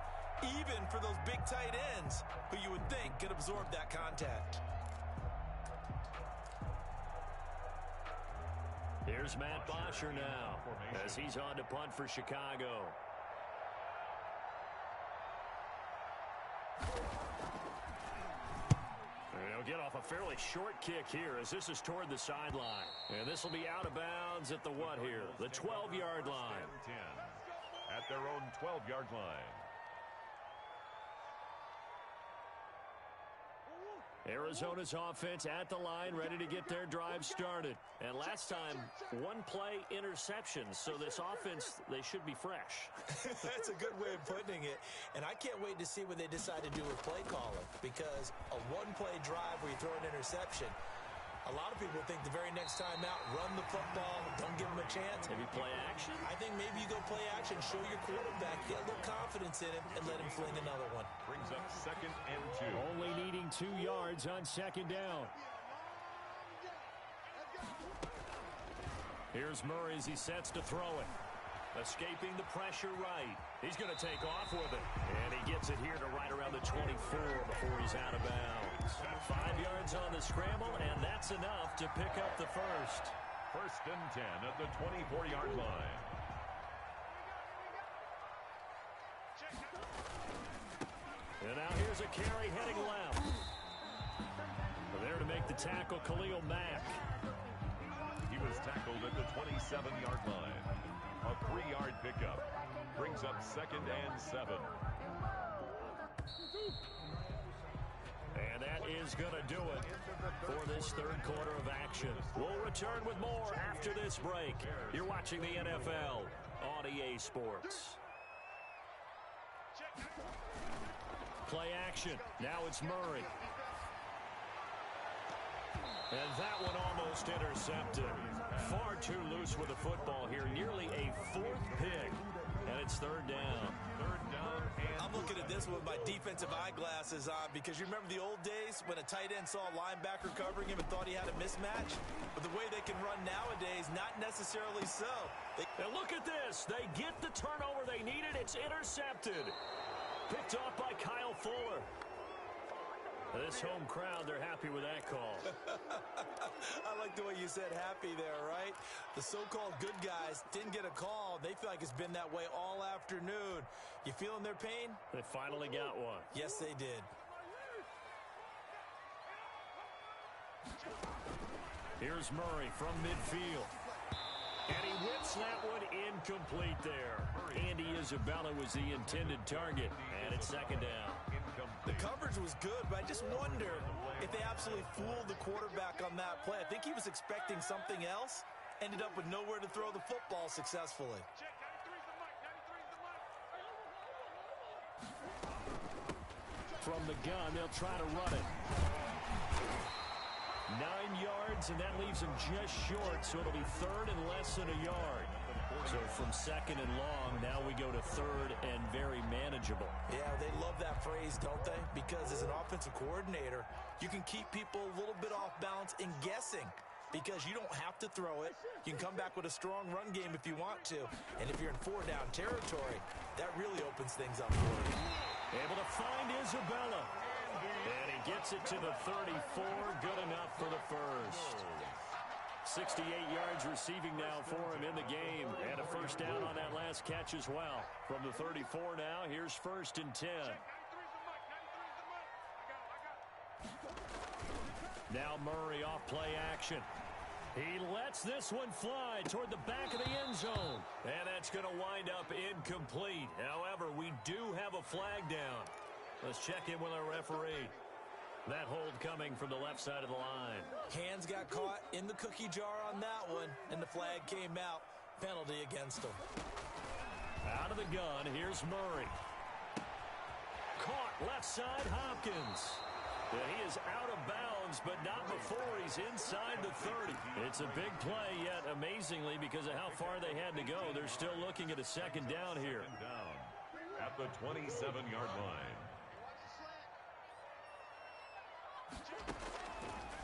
even for those big tight ends who you would think could absorb that contact. Here's Matt Bosher now as he's on to punt for Chicago. They'll get off a fairly short kick here as this is toward the sideline. And this will be out of bounds at the what here? The 12-yard line. 10 at their own 12-yard line. Arizona's offense at the line, ready to get their drive started. And last time, one play interception. So this offense, they should be fresh. That's a good way of putting it. And I can't wait to see what they decide to do with play calling. Because a one-play drive where you throw an interception, a lot of people think the very next time out, run the football, don't give them a chance. Maybe play action? I think maybe you go play action, show your quarterback, get a little confidence in him, and let him fling another one. Brings up 2nd and 2. Only needing 2 yards on 2nd down. Here's Murray as he sets to throw it. Escaping the pressure right. He's going to take off with it. And he gets it here to right around the 24 before he's out of bounds. 5 yards on the scramble, and that's enough to pick up the first. 1st and 10 at the 24-yard line. And now here's a carry heading left. There to make the tackle, Khalil Mack. He was tackled at the 27-yard line. A 3-yard pickup. Brings up 2nd and 7. And that is going to do it for this third quarter of action. We'll return with more after this break. You're watching the NFL on EA Sports. Play action. Now it's Murray. And that one almost intercepted. Far too loose with the football here. Nearly a 4th pick. And it's 3rd down. 3rd down and I'm looking at this with my defensive eyeglasses on because you remember the old days when a tight end saw a linebacker covering him and thought he had a mismatch? But the way they can run nowadays, not necessarily so. And look at this. They get the turnover they needed. It's intercepted. Picked off by Kyle Fuller. This home crowd, they're happy with that call. I like the way you said happy there, right? The so-called good guys didn't get a call. They feel like it's been that way all afternoon. You feeling their pain? They finally got one. Yes, they did. Here's Murray from midfield. And he whips that one incomplete there. Andy Isabella was the intended target. And it's 2nd down. The coverage was good, but I just wonder if they absolutely fooled the quarterback on that play. I think he was expecting something else. Ended up with nowhere to throw the football successfully. From the gun, they'll try to run it. 9 yards, and that leaves him just short, so it'll be 3rd and less than a yard. So from 2nd and long, now we go to 3rd and very manageable. Yeah, they love that phrase, don't they? Because as an offensive coordinator, you can keep people a little bit off balance and guessing because you don't have to throw it. You can come back with a strong run game if you want to. And if you're in 4-down territory, that really opens things up for you. Able to find Isabella. And he gets it to the 34. Good enough for the first. 68 yards receiving now for him in the game. And a first down on that last catch as well. From the 34 now, here's 1st and 10. Now Murray off play action. He lets this one fly toward the back of the end zone. And that's going to wind up incomplete. However, we do have a flag down. Let's check in with our referee. That hold coming from the left side of the line. Hands got caught in the cookie jar on that one, and the flag came out. Penalty against him. Out of the gun, here's Murray. Caught left side, Hopkins. And he is out of bounds, but not before he's inside the 30. It's a big play, yet amazingly, because of how far they had to go, they're still looking at a 2nd down here. down at the 27-yard line.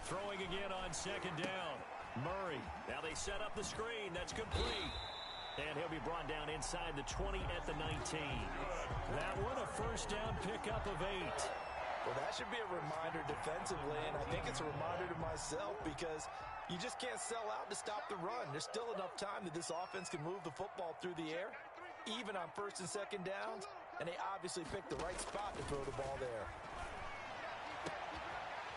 Throwing again on 2nd down. Murray. Now they set up the screen. That's complete. And he'll be brought down inside the 20 at the 19. That one a first down pickup of 8. Well, that should be a reminder defensively, and I think it's a reminder to myself because you just can't sell out to stop the run. There's still enough time that this offense can move the football through the air, even on 1st and 2nd downs, and they obviously picked the right spot to throw the ball there.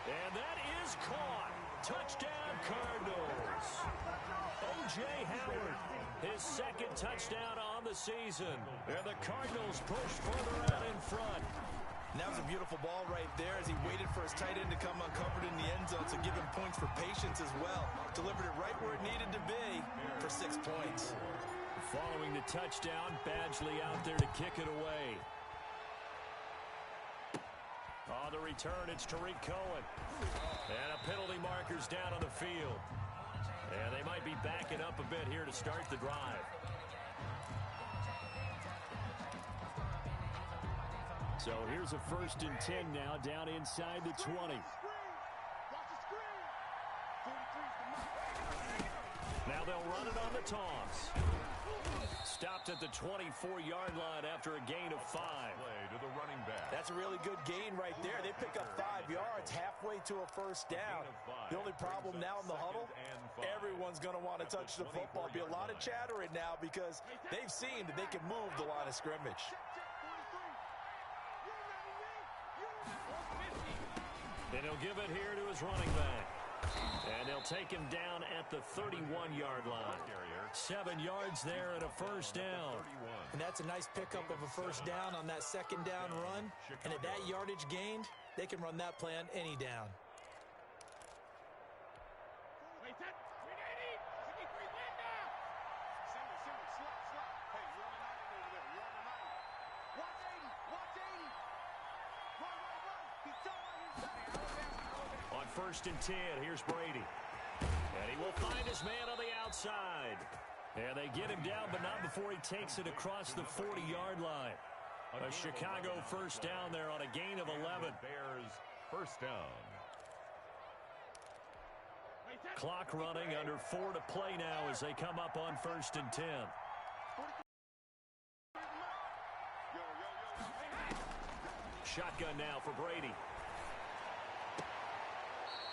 And that is caught. Touchdown, Cardinals. O.J. Howard, his second touchdown on the season. And the Cardinals push further out in front. And that was a beautiful ball right there as he waited for his tight end to come uncovered in the end zone, so give him points for patience as well. Delivered it right where it needed to be for 6 points. Following the touchdown, Badgley out there to kick it away. On the return, it's Tariq Cohen. And a penalty marker's down on the field. And they might be backing up a bit here to start the drive. So here's a 1st and 10 now down inside the 20. Now they'll run it on the toss. Stopped at the 24-yard line after a gain of 5. Play to the running back. That's a really good gain right there. They pick up 5 yards halfway to a first down. The only problem now in the huddle, everyone's going to want to touch the football. Be a lot of chattering now because they've seen that they can move the line of scrimmage. And he'll give it here to his running back. And they'll take him down at the 31-yard line. 7 yards there and a first down. And that's a nice pickup of a first down on that second down run. And at that yardage gained, they can run that play on any down. On 1st and 10, here's Brady. And he will find his man on the outside. And they get him down, but not before he takes it across the 40-yard line. A Chicago first down there on a gain of 11. Bears first down. Clock running, under 4 to play now as they come up on 1st and 10. Shotgun now for Brady.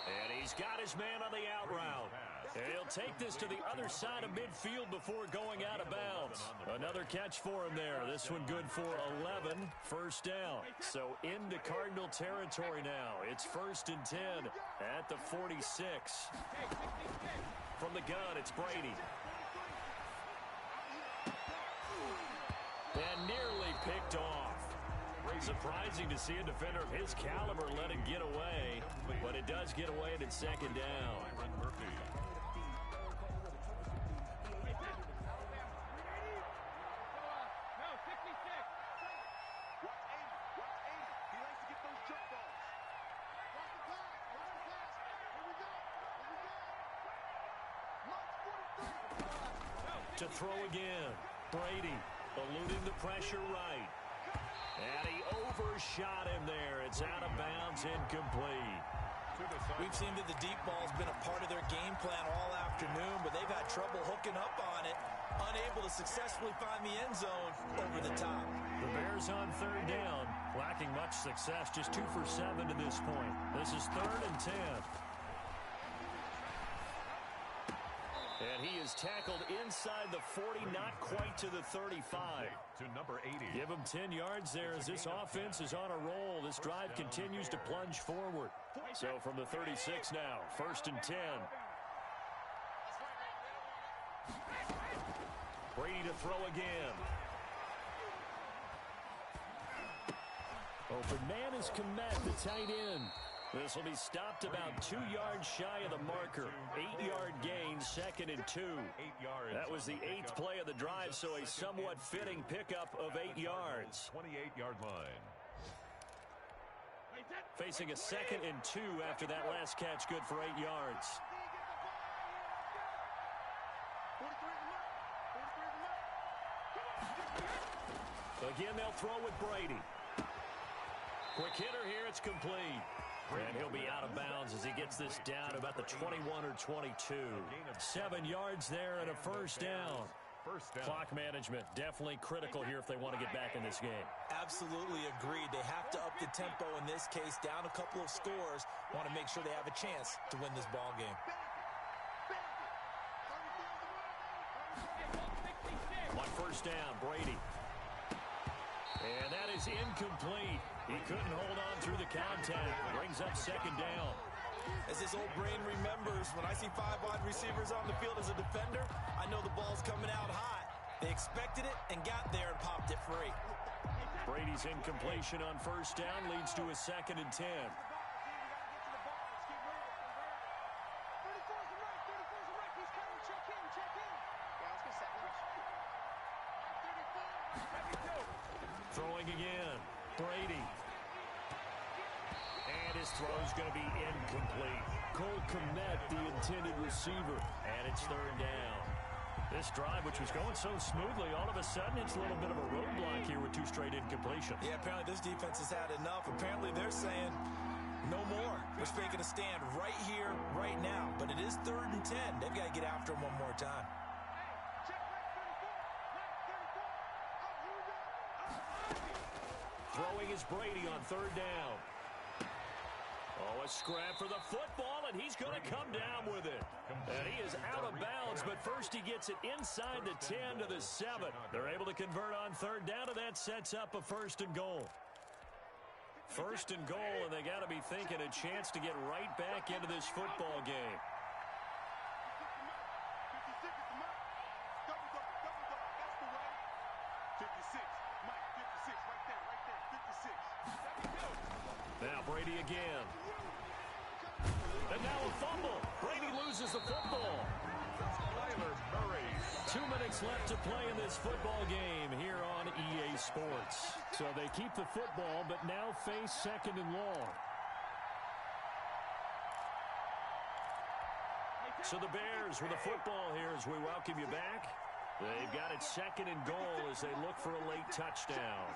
And he's got his man on the out route. And he'll take this to the other side of midfield before going out of bounds. Another catch for him there. This one good for 11. First down. So into Cardinal territory now. It's 1st and 10 at the 46. From the gun, it's Brady. And nearly picked off. Surprising to see a defender of his caliber let it get away, but it does get away and it's 2nd down. To throw again, Brady eluding the pressure right. And he overshot him there. It's out of bounds, incomplete. We've seen that the deep ball's been a part of their game plan all afternoon, but they've had trouble hooking up on it, unable to successfully find the end zone over the top. The Bears on 3rd down, lacking much success, just 2 for 7 to this point. This is 3rd and 10. And he is tackled inside the 40, not quite to the 35. To number 80. Give him 10 yards there as this offense is on a roll. This drive continues to plunge forward. So from the 36 now, 1st and 10. Brady to throw again. Open man is Komet, the tight end. This will be stopped about 2 yards shy of the marker. 8-yard gain, 2nd and 2. 8 yards. That was the 8th play of the drive, so a somewhat fitting pickup of 8 yards. 28-yard line. Facing a 2nd and 2 after that last catch, good for 8 yards. Again, they'll throw with Brady. Quick hitter here, it's complete. And he'll be out of bounds as he gets this down about the 21 or 22. 7 yards there and a first down. Clock management definitely critical here if they want to get back in this game. Absolutely agreed. They have to up the tempo in this case, down a couple of scores. Want to make sure they have a chance to win this ball game. On 1st down, Brady. And that is incomplete. He couldn't hold on through the contact. Brings up 2nd down. As his old brain remembers, when I see 5 wide receivers on the field as a defender, I know the ball's coming out hot. They expected it and got there and popped it free. Brady's incompletion on first down leads to a 2nd and 10. Throwing again. Brady. And his throw's going to be incomplete. Cole Kmet, the intended receiver. And it's 3rd down. This drive, which was going so smoothly, all of a sudden it's a little bit of a roadblock here with 2 straight incompletions. Yeah, apparently this defense has had enough. Apparently they're saying no more. We're making a stand right here, right now. But it is 3rd and 10. They've got to get after him one more time. Throwing is Brady on 3rd down. Oh, a scrap for the football, and he's going to come down with it. And he is out of bounds, but first he gets it inside the 10 to the 7. They're able to convert on 3rd down, and that sets up a 1st and goal. 1st and goal, and they got to be thinking a chance to get right back into this football game. Now Brady again. And now a fumble. Brady loses the football. 2 minutes left to play in this football game here on EA Sports. So they keep the football, but now face 2nd and long. So the Bears with the football here as we welcome you back. They've got it 2nd and goal as they look for a late touchdown.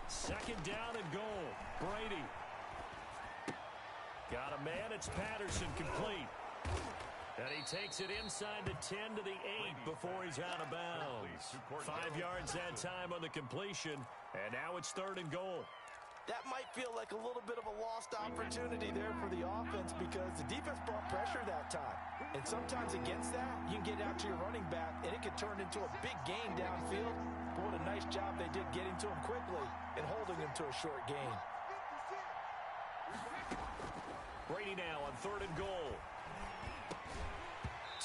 Second down and goal. Brady. Got a man. It's Patterson, complete. And he takes it inside the 10 to the 8 before he's out of bounds. 5 yards that time on the completion. And now it's 3rd and goal. That might feel like a little bit of a lost opportunity there for the offense because the defense brought pressure that time. And sometimes against that, you can get out to your running back, and it could turn into a big gain downfield. But what a nice job they did getting to him quickly and holding him to a short gain. Brady now on 3rd and goal.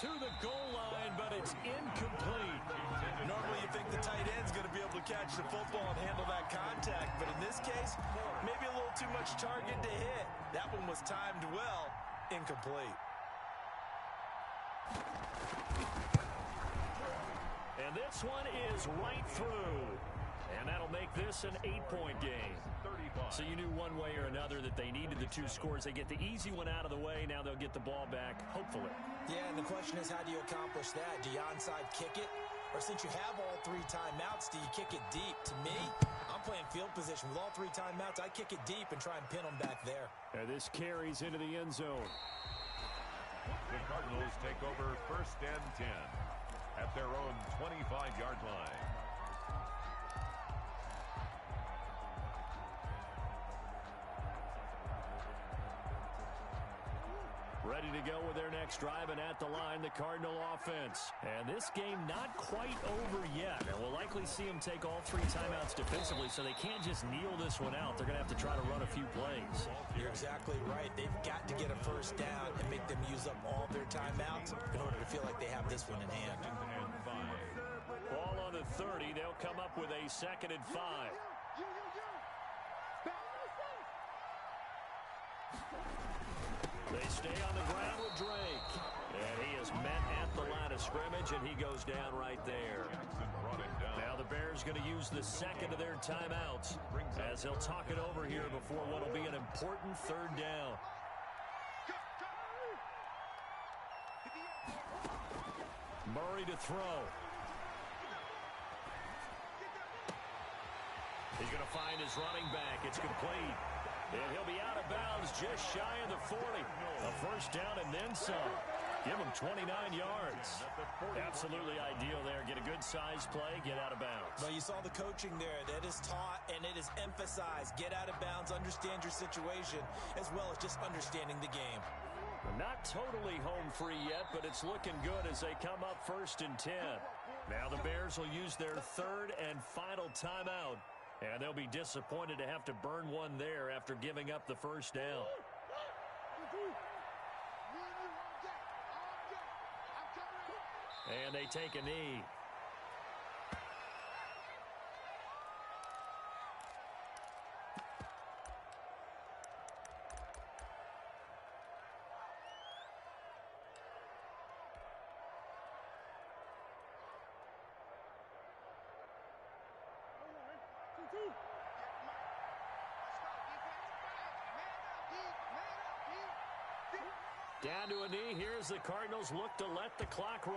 To the goal line, but it's incomplete. Normally you think the tight end's going to be able to catch the football and handle that contact, but in this case, maybe a little too much target to hit. That one was timed well, incomplete. And this one is right through. And that'll make this an 8-point game. So you knew one way or another that they needed the 2 scores. They get the easy one out of the way. Now they'll get the ball back, hopefully. Yeah, and the question is, how do you accomplish that? Do you onside kick it? Or since you have all 3 timeouts, do you kick it deep? To me, I'm playing field position. With all 3 timeouts, I kick it deep and try and pin them back there. And this carries into the end zone. The Cardinals take over 1st and 10 at their own 25-yard line. Ready to go with their next drive, and at the line, the Cardinal offense. And this game not quite over yet. And we'll likely see them take all 3 timeouts defensively, so they can't just kneel this one out. They're going to have to try to run a few plays. You're exactly right. They've got to get a 1st down and make them use up all their timeouts in order to feel like they have this one in hand. Ball on the 30. They'll come up with a 2nd and 5. They stay on the ground with Drake. And he is met at the line of scrimmage, and he goes down right there. Now the Bears going to use the 2nd of their timeouts as they'll talk it over here before what will be an important 3rd down. Murray to throw. He's going to find his running back. It's complete. And he'll be out of bounds just shy of the 40. A 1st down and then some. Give him 29 yards. Absolutely ideal there. Get a good size play, get out of bounds. Well, you saw the coaching there. That is taught and it is emphasized. Get out of bounds, understand your situation, as well as just understanding the game. Not totally home free yet, but it's looking good as they come up 1st and 10. Now the Bears will use their third and final timeout, and they'll be disappointed to have to burn one there after giving up the first down. And they take a knee. Down to a knee. Here's the Cardinals look to let the clock roll.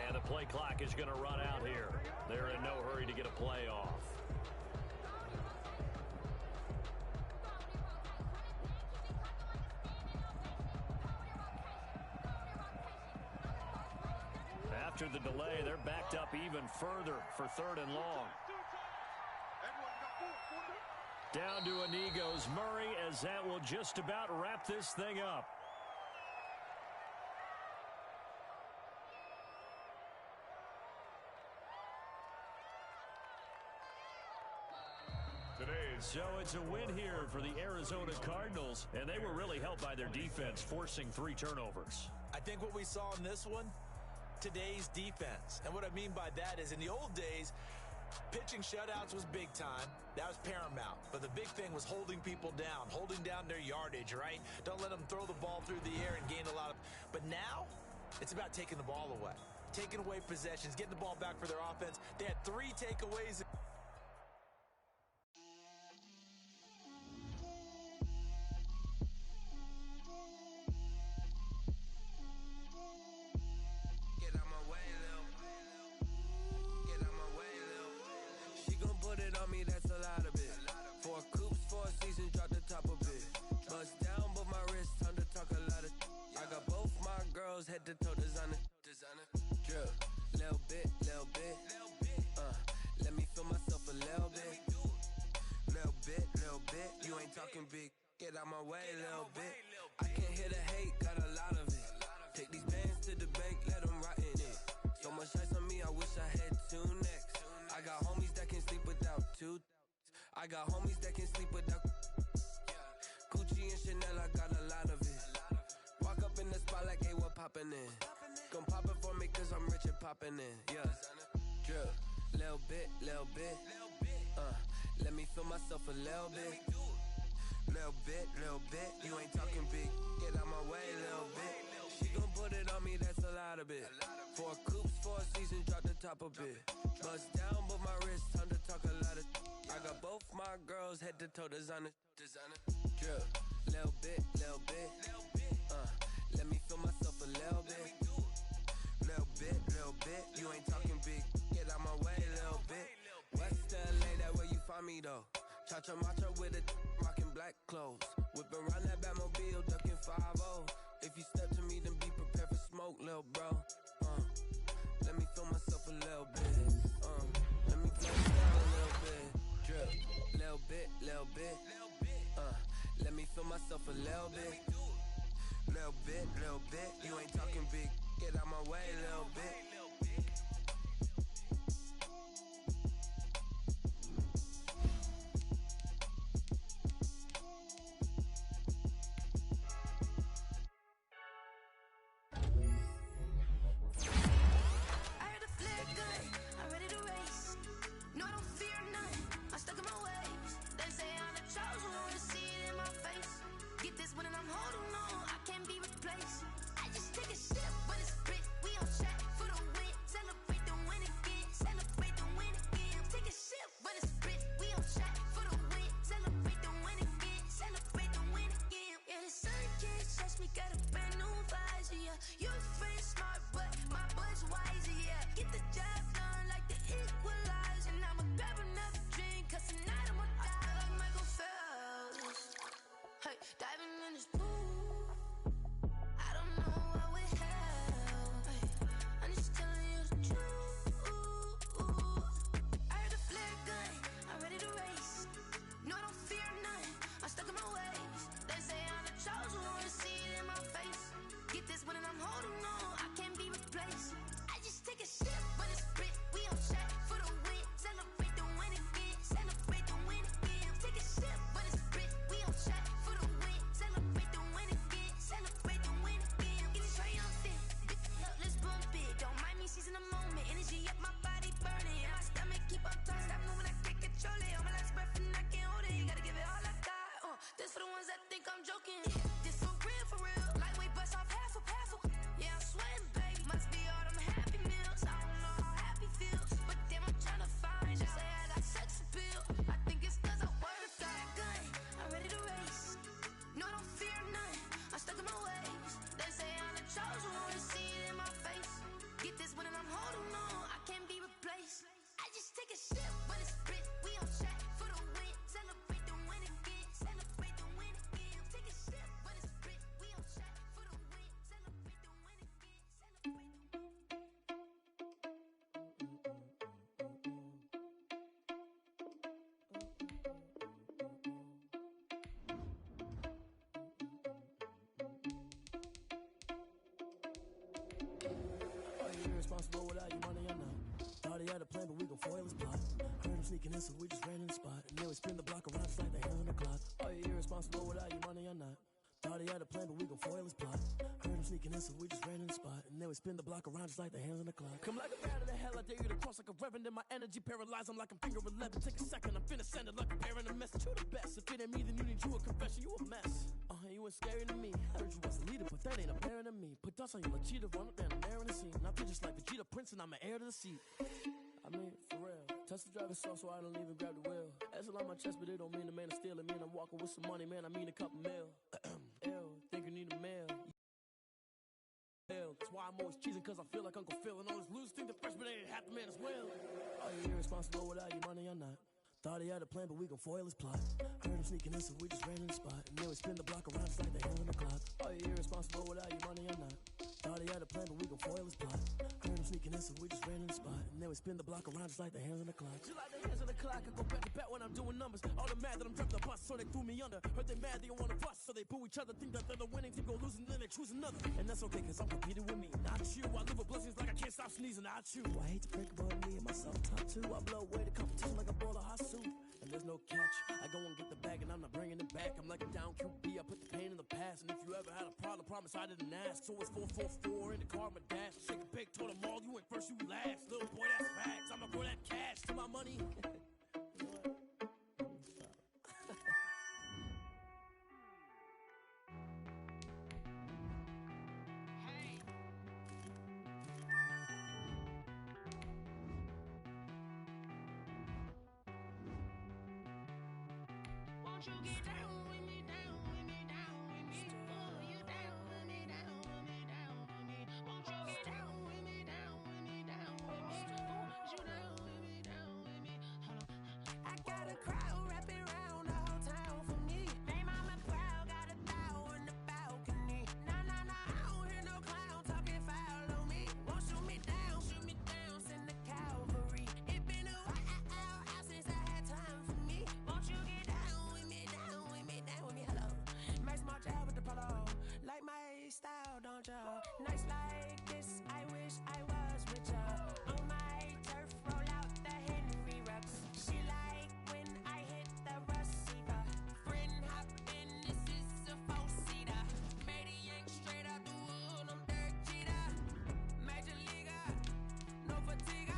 And the play clock is going to run out here. They're in no hurry to get a play off. After the delay, they're backed up even further for third and long. Down to a knee goes Murray, as that will just about wrap this thing up. So it's a win here for the Arizona Cardinals, and they were really helped by their defense, forcing 3 turnovers. I think what we saw in this one, today's defense. And what I mean by that is in the old days, pitching shutouts was big time. That was paramount. But the big thing was holding people down, holding down their yardage, right? Don't let them throw the ball through the air and gain a lot of... But now, it's about taking the ball away. Taking away possessions, getting the ball back for their offense. They had 3 takeaways. Head to toe designer, drip, little bit, let me feel myself a little bit, you ain't talking big, get out my way, little bit, I can't hear the hate, got a lot of it, take these bands to the bank, let them rot in it, so much ice on me, I wish I had 2 necks, I got homies that can sleep without 2, I got homies that can sleep without, Gucci and Chanel, I got a lot of it, walk up in the spot like, hey, what poppin' in? Gon' pop it for me cause I'm rich and poppin' in, yeah. Drip, little bit, let me feel myself a little bit. Little bit, you ain't talking big, get out my way, little bit. She gon' put it on me, that's a lot of it. 4 coops, 4 seasons, drop the top a bit. Bust down, but my wrist, time to talk a lot of. I got both my girls, head to toe designer. Drip, little bit, let me feel myself a little bit. Little bit, you ain't talking big, get out my way, little bit. West LA, that where you find me though. Cha-cha macha with a rockin' black clothes. Whip around that Batmobile, ducking 5-0. If you step to me, then be prepared for smoke, little bro. Let me feel myself a little bit. Let me flow down a little bit. Drip, little bit. Let me feel myself a little bit. Little bit, you ain't talking big, get out my way, little bit. I'm holding on, I can't be replaced. I just take a sip, but it's split. We on track for the irresponsible without your money or not. Thought he had a plan, but we gon' foil his plot. Heard him sneaking in, so we just ran in the spot. And then we spin the block around just like the hands on the clock. Are you irresponsible without your money or not? Thought he had a plan, but we gon' foil his plot. Heard him sneaking in, so we just ran in the spot. And then we spin the block around just like the hands on the clock. Come like a bat of the hell, I dare you to cross like a reverend. In my energy paralyzed, I'm like I'm finger 11. Take a second, I'm finna send it like a bearing a message. You the best, if it ain't me, then you need you a confession. You a mess, you ain't scary to me. Heard you was a leader, but that ain't apparent to me. Put dust on you like cheetah, run up and I'm there in the scene. Now I just like Vegeta Prince and I'm an heir to the seat. I mean, for real. Touch the driver's soft so I don't even grab the wheel. That's on my chest, but it don't mean the man is stealing. Mean I'm walking with some money, man, I mean a couple mil. Ew, think you need a mail. That's why I'm always cheesing, cause I feel like Uncle Phil. And all this losers think the freshman ain't half the man as well. Are you irresponsible without your money or not? Thought he had a plan, but we gon' foil his plot. Heard him sneaking in, so we just ran in the spot. And then we spin the block around just like the hands on the clock. Are you irresponsible without your money or not? Thought he had a plan, but we gon' foil his plot. Heard him sneaking in, so we just ran in the spot. And then we spin the block around just like the hands on the clock. Just like the hands on the clock, I go back to back when I'm doing numbers. All the mad that I'm driving the bus, so they threw me under. Heard they mad, they don't wanna bust, so they boo each other. Think that they're the winning team, go losing, then they choose another. And that's okay, cause I'm competing with me, not you. I live with blessings like I can't stop sneezing, not you. I hate to break about me and myself top two. I blow away the competition like a bowl of hot soup. And there's no catch, I go and get the bag and I'm not bringing it back. I'm like a down QB, I put the pain in the past. And if you ever had a problem, promise I didn't ask. So it's 444 in the car, my dash. Shake a pig, told them all, you went first, you last. Little boy, that's facts, I'ma throw that cash to my money. Won't you get down with me, down with me, down with me? Oh, you down with me, down with me, down with me. Won't you get down with me, down with me, down with me? Oh, you down with me, down with me? Hold on. I got a crowd wrapping around the whole town for me. They mama proud, got a thou on the balcony. Nah, nah, nah, I don't hear no clown talking foul on me. Won't shoot me down, send the cavalry. It been a while since I had time for me. Won't you get down with me, down with me, down with me? Hello. Make small job with the polo. Like my style, don't ya? Nights like this, I wish I was with ya. On my turf, roll out the Henry Rux. She like when I hit the receiver. Friend hop in, this is a four-seater. Made a yank straight out the wood, I'm Derek Jeter. Major leaguer, no fatigue.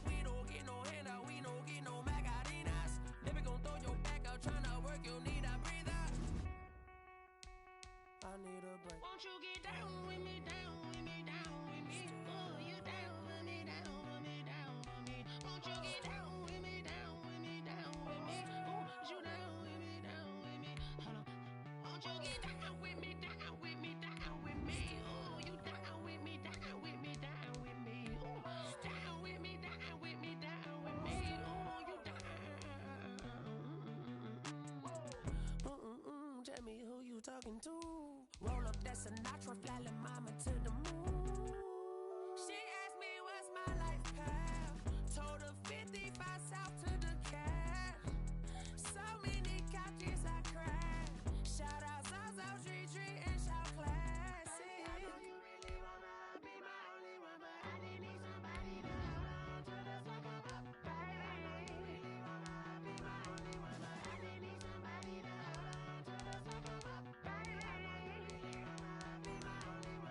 We don't get no handout, we don't get no Macarinas. Never gon' throw your back out, tryna work, you need a breather. I need a break. Won't you get down with me, down with me, down with me? Oh, you down with me, down with me, down with me? Won't you get down with me, down with me, down with me? Oh, you down with me, down with me? Hold on. Won't you get down with me, down with me, down with me? Oh, you down with me, down with me, down with me? Oh, down with me, down with me, down with me? Oh, you down. Tell me who you talking to. Roll up that Sinatra, fly like mama to the moon. She asked me what's my life path. Told her 55 south to the cat. So many couches I cried. Shout out Zazo, Tree, and shout classic. I know you really wanna be my only one, but I didn't need somebody to hold on to the sucker up, baby. I know you really wanna be my only one, but I didn't need somebody to hold on to the sucker up, baby. I know you really wanna be my only one.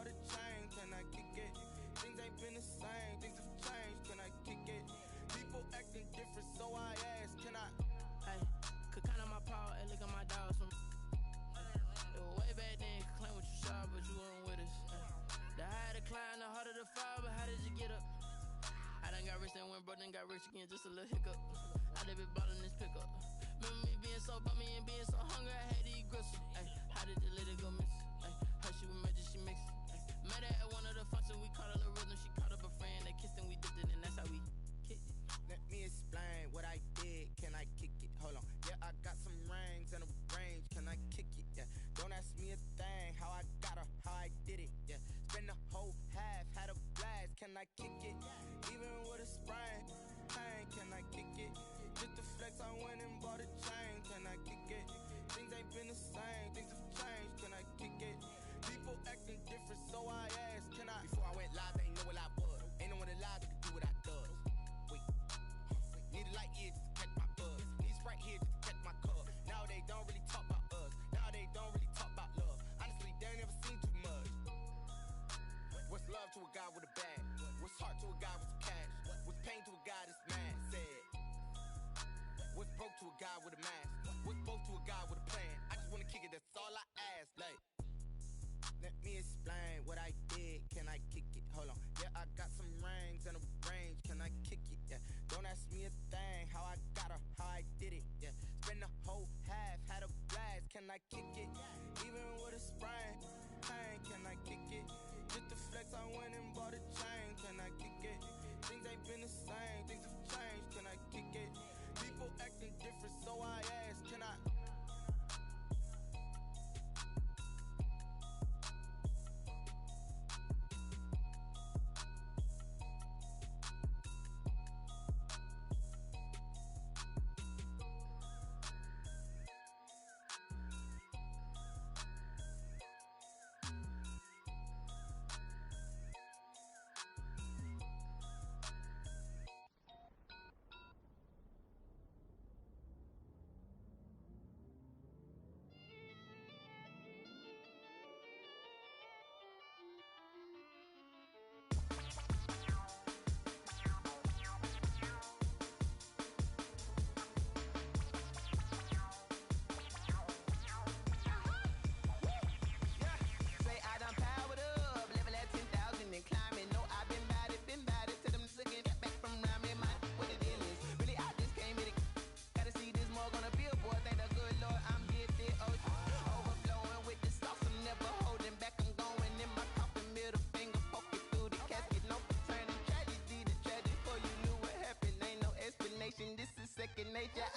bought a chain, can I kick it? Things ain't been the same, things have changed, can I kick it? People acting different, so I ask, can I? Hey, could count on my paw and look at my dogs from. It was way back then, could claim what you saw, but you weren't with us. The higher the climb, the harder the fall, but how did you get up? I done got rich and went broke, then got rich again, just a little hiccup. I done been ballin' this pickup. Remember me being so bummy and being so hungry, I had to eat gristle. Ay, how did the lady go miss? Ay, her she was magic, she mixed. Met her at one of the functions, we caught a little rhythm. She caught up a friend, they kissed and we dipped it, and that's how we kicked it. Let me explain what I did, can I kick it? Hold on, yeah, I got some rings and a range, can I kick it? Yeah, don't ask me a thing, how I got her, how I did it. Yeah, spend the whole half, had a blast, can I kick it? Even with a sprain, pain, can I kick it? Just the flex, I went and bought a chain, can I kick it? Things ain't been the same, things have changed, can I kick it? People acting different, so I asked, can I? Before I went live, they ain't know what I was. Ain't no one alive that could do what I does. Wait, need a light here just to catch my buzz. Need Sprite here just to catch my cup. Now they don't really talk about us. Now they don't really talk about love. Honestly, they ain't never seen too much. What's love to a guy with a bag? What's heart to a guy with some cash? What's pain to a guy that's mad? Said. What's broke to a guy with a mask? What's broke to a guy with a plan? I just wanna kick it, that's all I ask. Like, let me explain what I did, can I kick it? Hold on, yeah, I got some rings and a range, can I kick it? Yeah, don't ask me a thing, how I got her, how I did it. Yeah, spend the whole half, had a blast, can I kick it? Even with a sprain, pain, can I kick it? Just the flex, I went and bought a chain, can I kick it? Things ain't been the same, things have changed, can I kick it? People acting different, so I ask, can I? This is second nature.